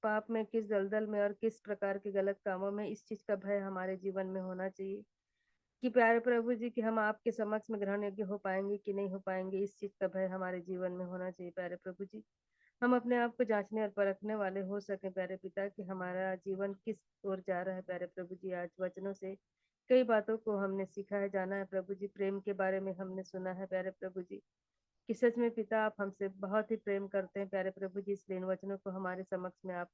पाप में, किस दलदल में और किस प्रकार के गलत कामों में, इस चीज का भय हमारे जीवन में होना चाहिए कि प्यारे प्रभु जी कि हम आपके समक्ष में ग्रहण योग्य हो पाएंगे कि नहीं हो पाएंगे, इस चीज का भय हमारे जीवन में होना चाहिए प्यारे प्रभु जी। हम अपने आप को जांचने और परखने वाले हो सके प्यारे पिता कि हमारा जीवन किस ओर जा रहा है प्यारे प्रभु जी। आज वचनों से कई बातों को हमने सीखा है, जाना है प्रभु जी। प्रेम के बारे में हमने सुना है प्यारे प्रभु जी कि सच में पिता आप हमसे बहुत ही प्रेम करते हैं प्यारे प्रभु जी। इसलिए इन वचनों को हमारे समक्ष में आप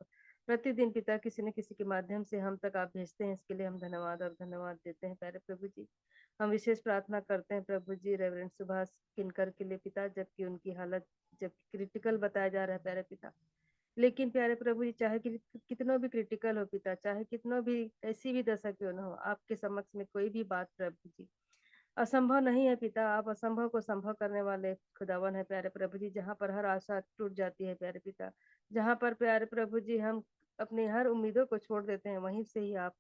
प्रतिदिन पिता किसी न किसी के माध्यम से हम तक आप भेजते हैं, इसके लिए हम धन्यवाद और धन्यवाद देते हैं प्यारे प्रभु जी। हम विशेष प्रार्थना करते हैं प्रभु जी रेवरेंड सुभाष किनकर के लिए पिता, जबकि उनकी हालत जब क्रिटिकल बताया जा रहा है प्यारे पिता, लेकिन प्यारे प्रभु जी चाहे कि कितना भी क्रिटिकल हो पिता, चाहे कितना भी ऐसी भी दशा क्यों ना हो, आपके समक्ष में कोई भी बात प्रभु जी असंभव नहीं है पिता। आप असंभव को संभव करने वाले खुदावन है प्यारे प्रभु जी। जहाँ पर हर आशा टूट जाती है प्यारे पिता, जहाँ पर प्यारे प्रभु जी हम अपनी हर उम्मीदों को छोड़ देते हैं, वहीं से ही आप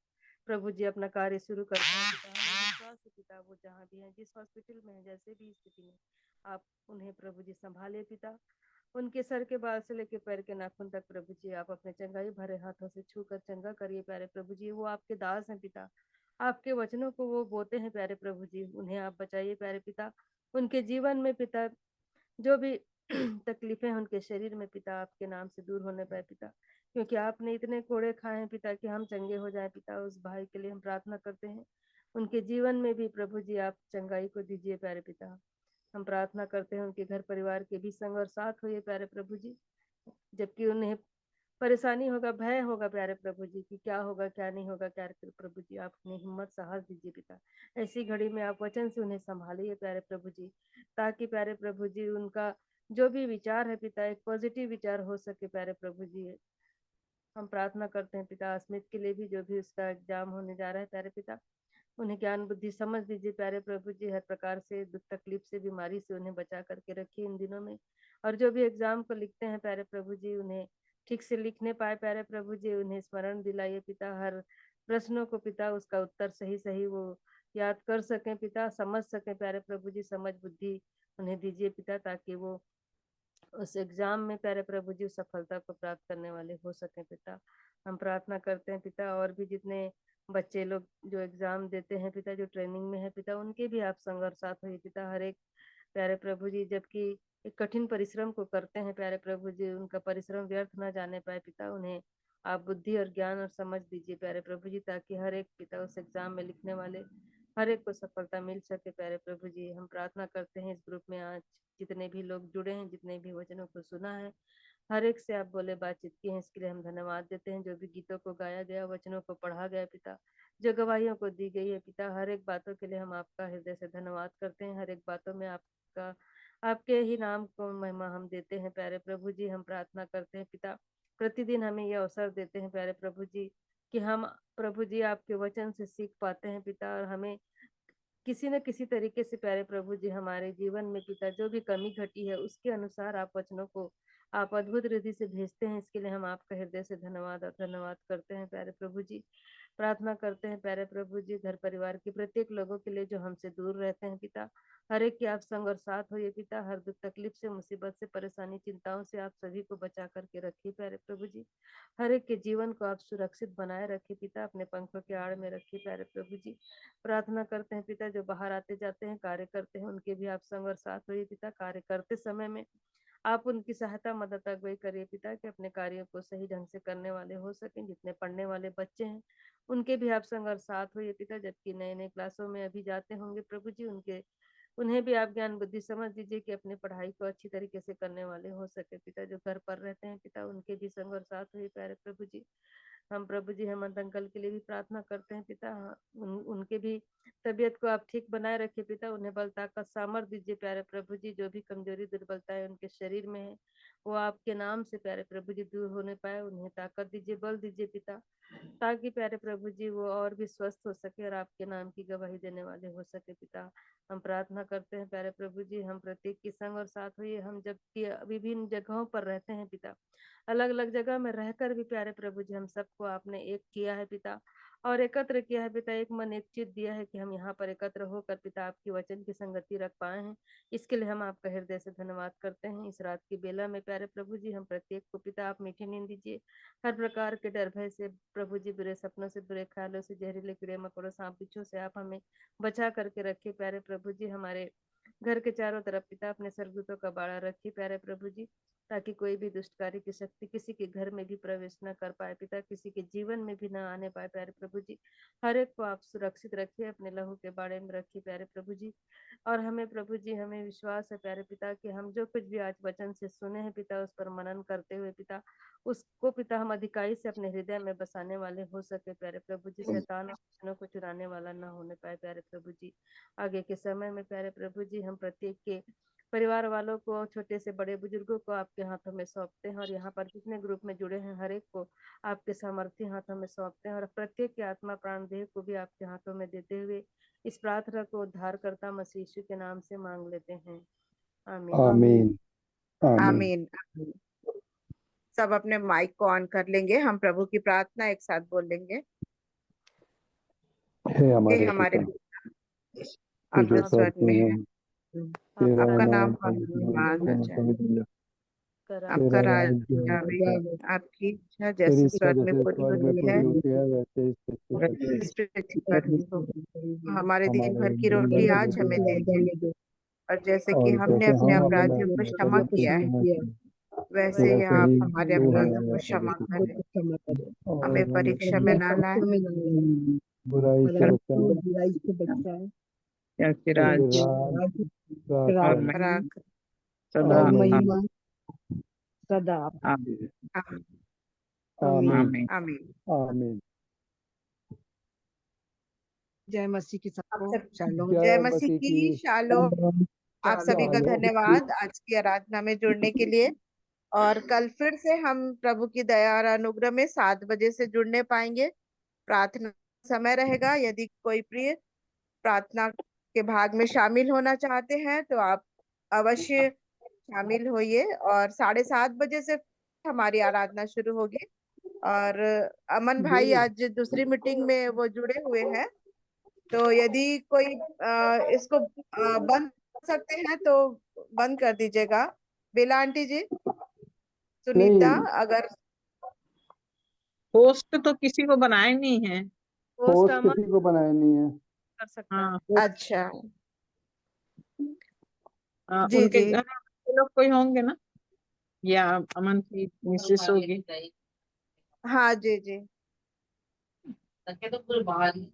प्रभु जी अपना कार्य शुरू करते हैं पिता। हमें विश्वास है पिता, वो जहाँ भी है, जिस हॉस्पिटल में है, जैसे भी स्थिति में, आप उन्हें प्रभु जी संभाले पिता। उनके सर के बाल से लेके पैर के नाखून तक प्रभु जी आप अपने चंगाई भरे हाथों से छू कर चंगा करिए प्यारे प्रभु जी। वो आपके दास हैं पिता, आपके वचनों को वो बोते हैं प्यारे प्रभु जी, उन्हें आप बचाइए प्यारे पिता। उनके जीवन में पिता जो भी तकलीफें हैं उनके शरीर में पिता, आपके नाम से दूर होने पाए पिता, क्योंकि आपने इतने कोड़े खाए हैं पिता कि हम चंगे हो जाए पिता। उस भाई के लिए हम प्रार्थना करते हैं, उनके जीवन में भी प्रभु जी आप चंगाई को दीजिए प्यारे पिता। हम प्रार्थना करते हैं उनके घर परिवार के भी संग और साथ होइए प्यारे प्रभु जी, जबकि उन्हें परेशानी होगा, भय होगा प्यारे प्रभु जी कि क्या होगा क्या नहीं होगा प्यारे प्रभु जी, आप उन्हें हिम्मत साहस दीजिए पिता। ऐसी घड़ी में आप वचन से उन्हें संभालिए प्यारे प्रभु जी, ताकि प्यारे प्रभु जी उनका जो भी विचार है पिता एक पॉजिटिव विचार हो सके प्यारे प्रभु जी। हम प्रार्थना करते हैं पिता अस्मित के लिए भी, जो भी उसका एग्जाम होने जा रहा है प्यारे पिता, उन्हें ज्ञान बुद्धि समझ दीजिए प्यारे प्रभु जी। हर प्रकार से दुख तकलीफ से, बीमारी से उन्हें बचा करके रखिए इन दिनों में। और जो भी एग्जाम को लिखते हैं प्यारे प्रभु जी, उन्हें ठीक से लिखने पाए प्यारे प्रभु जी। उन्हें स्मरण दिलाइए पिता, हर प्रश्नों को पिता उसका उत्तर सही सही वो याद कर सकें पिता, समझ सकें प्यारे प्रभु जी। समझ बुद्धि उन्हें दीजिए पिता, ताकि वो उस एग्जाम में प्यारे प्रभु जी सफलता को प्राप्त करने वाले हो सके पिता। हम प्रार्थना करते हैं पिता, और भी जितने बच्चे लोग जो एग्जाम देते हैं पिता, जो ट्रेनिंग में है पिता, उनके भी आप संग और साथ होइए पिता। हर एक प्यारे प्रभु जी जबकि एक कठिन परिश्रम को करते हैं प्यारे प्रभु जी, उनका परिश्रम व्यर्थ ना जाने पाए पिता। उन्हें आप बुद्धि और ज्ञान और समझ दीजिए प्यारे प्रभु जी, ताकि हर एक पिता उस एग्जाम में लिखने वाले हर एक को सफलता मिल सके प्यारे प्रभु जी। हम प्रार्थना करते हैं इस ग्रुप में आज जितने भी लोग जुड़े हैं, जितने भी वचनों को सुना है, हर एक से आप बोले बातचीत की है, इसके लिए हम धन्यवाद देते हैं। जो भी गीतों को गाया गया, वचनों को पढ़ा गया पिता, जो गवाहियों को दी गई है पिता, हर एक बातों के लिए हम आपका हृदय से धन्यवाद करते हैं। हर एक बातों में आपका आपके ही नाम को महिमा हम देते हैं प्यारे प्रभु जी। हम प्रार्थना करते हैं पिता, प्रतिदिन हमें यह अवसर देते हैं प्यारे प्रभु जी कि हम प्रभु जी आपके वचन से सीख पाते हैं पिता, और हमें किसी न किसी तरीके से प्यारे प्रभु जी हमारे जीवन में पिता जो भी कमी घटी है उसके अनुसार आप वचनों को आप अद्भुत रीति से भेजते हैं। इसके लिए हम आपका हृदय से धन्यवाद और धन्यवाद करते हैं प्यारे प्रभु जी। प्रार्थना करते हैं प्यारे प्रभु जी घर परिवार के प्रत्येक लोगों के लिए जो हमसे दूर रहते हैं पिता, हर एक के आप संग और साथ होइए पिता। हर दुख तकलीफ से, मुसीबत से, परेशानी, चिंताओं से आप सभी को बचा करके रखिए प्यारे प्रभु जी। हर एक के जीवन को आप सुरक्षित बनाए रखिए पिता, अपने पंखों के आड़ में रखिए प्यारे प्रभु जी। प्रार्थना करते हैं पिता जो बाहर आते जाते हैं, कार्य करते हैं, उनके भी आप संग और साथ होइए पिता। कार्य करते समय में आप उनकी सहायता मदद अगुवाई करिए पिता, कि अपने कार्यों को सही ढंग से करने वाले हो सकें। जितने पढ़ने वाले बच्चे हैं उनके भी आप संग और साथ होइए पिता, जबकि नए नए क्लासों में अभी जाते होंगे प्रभु जी, उन्हें भी आप ज्ञान बुद्धि समझ दीजिए कि अपनी पढ़ाई को अच्छी तरीके से करने वाले हो सके पिता। जो घर पर रहते हैं पिता, उनके भी संग और साथ हुई प्यारे प्रभु जी। हम प्रभु जी हेमंत अंकल के लिए भी प्रार्थना करते हैं पिता। उनके भी तबीयत को आप ठीक बनाए रखिए पिता, उन्हें बल ताकत सामर्थ दीजिए प्यारे प्रभु जी। जो भी कमजोरी दुर्बलता है उनके शरीर में है, वो आपके नाम से प्यारे प्रभु जी दूर होने पाए। उन्हें ताकत दीजिए, बल दीजिए पिता, ताकि प्यारे प्रभु जी वो और भी स्वस्थ हो सके और आपके नाम की गवाही देने वाले हो सके पिता। हम प्रार्थना करते हैं प्यारे प्रभु जी, हम प्रत्येक की संग और साथ हुई। हम जबकि विभिन्न जगहों पर रहते हैं पिता, अलग अलग जगह में रहकर भी प्यारे प्रभु जी हम सबको आपने एक किया है पिता, और एकत्र किया है पिता। एक मन एक चित दिया है कि हम यहाँ पर एकत्र होकर पिता आपकी वचन की संगति रख पाए हैं। इसके लिए हम आपका हृदय से धन्यवाद करते हैं। इस रात की बेला में प्यारे प्रभु जी हम प्रत्येक को पिता आप मीठी नींद दीजिए। हर प्रकार के डर भय से प्रभु जी, बुरे सपनों से, बुरे ख्यालों से, जहरीले कीड़े मकोड़ों, सांप बिच्छू से आप हमें बचा करके रखिए प्यारे प्रभु जी। हमारे घर के चारों तरफ पिता अपने स्वर्गदूतों का बाड़ा रखिए प्यारे प्रभु जी, ताकि कोई भी दुष्ट कार्य की शक्ति किसी के घर में भी प्रवेश न कर पाए पिता, किसी के जीवन में भी न आने पाए प्यारे प्रभु जी। हर एक को आप सुरक्षित रखिए, अपने लहू के बाड़े में रखिए प्यारे प्रभु जी। और हमें प्रभु जी, हमें विश्वास है प्यारे पिता कि हम जो कुछ भी आज वचन से सुने हैं पिता, उस पर मनन करते हुए पिता, उसको पिता हम अधिकाई से अपने हृदय में बसाने वाले हो सके प्यारे प्रभु जी। शैतान वचनों को चुराने वाला ना होने पाए प्यारे प्रभु जी। आगे के समय में प्यारे प्रभु जी हम प्रत्येक के परिवार वालों को, छोटे से बड़े बुजुर्गों को आपके हाथों में सौंपते हैं, और यहाँ पर जितने ग्रुप में जुड़े हैं हर एक को आपके सामर्थ्य हाथों में सौंपते हैं, और प्रत्येक के आत्मा प्राण देह को भी आपके हाथों में देते हुए इस प्रार्थना को उद्धारकर्ता मसीह यीशु के नाम से मांग लेते हैं, आमीन। आमीन आमीन। आमीन। सब अपने माइक को ऑन कर लेंगे, हम प्रभु की प्रार्थना एक साथ बोल लेंगे। हे हे हमारे हमारे पिता, पिता, आप तू जो जो स्वर्ग स्वर्ग में में है, है, तेरा आपका नाम नाम पवित्र माना जाए, आपका तेरा राज्य राज्य आवे, आपकी इच्छा तेरी जैसे इच्छा स्वर्ग में जैसे पूरी स्वर्ग में होती पूरी है, होती है वैसे इस पृथ्वी इस पृथ्वी पर भी हो। हमारे दिन हमारे भर की दिन रोटी भर की आज रोटी हमें आज दे दे, और जैसे कि और हमने जैसे अपने हम अपने अपराधियों को क्षमा अपराधियों को किया है, क्षमा किया, वैसे ही वैसे आप ही हमारे तू अपराधों हमारे को क्षमा अपराधों करें, को हमें और हमें परीक्षा में ना लाए, बुराई से बचाए, क्योंकि क्योंकि राज राज और राज पराक्रम सदा और महिमा सदा आमीन। आमीन आमीन। आमीन। जय मसीह की आप सबको सब शालोम। जय जय मसीह मसीह की की शालोम। आप सभी का शालोम। धन्यवाद आज की आराधना में जुड़ने के लिए। और कल फिर से हम प्रभु की दया और अनुग्रह में 7 बजे से जुड़ने पाएंगे। प्रार्थना समय रहेगा, यदि कोई प्रिय प्रार्थना के भाग में शामिल होना चाहते हैं तो आप अवश्य शामिल होइए। और 7:30 बजे से हमारी आराधना शुरू होगी। और अमन भाई आज दूसरी मीटिंग में वो जुड़े हुए हैं, तो यदि कोई इसको बंद कर सकते हैं तो बंद कर दीजिएगा। बेला आंटी जी, सुनीता, नहीं, अगर पोस्ट तो किसी को बनाए नहीं है। पोस्ट पोस्ट अमन किसी को बनाया नहीं है। कर सकता है। हाँ, पोस्ट अच्छा, जी उनके जी, घर के लोग कोई होंगे ना, या अमन की मिसेस होगी। हाँ जी जी, तो पूरे बाहर ही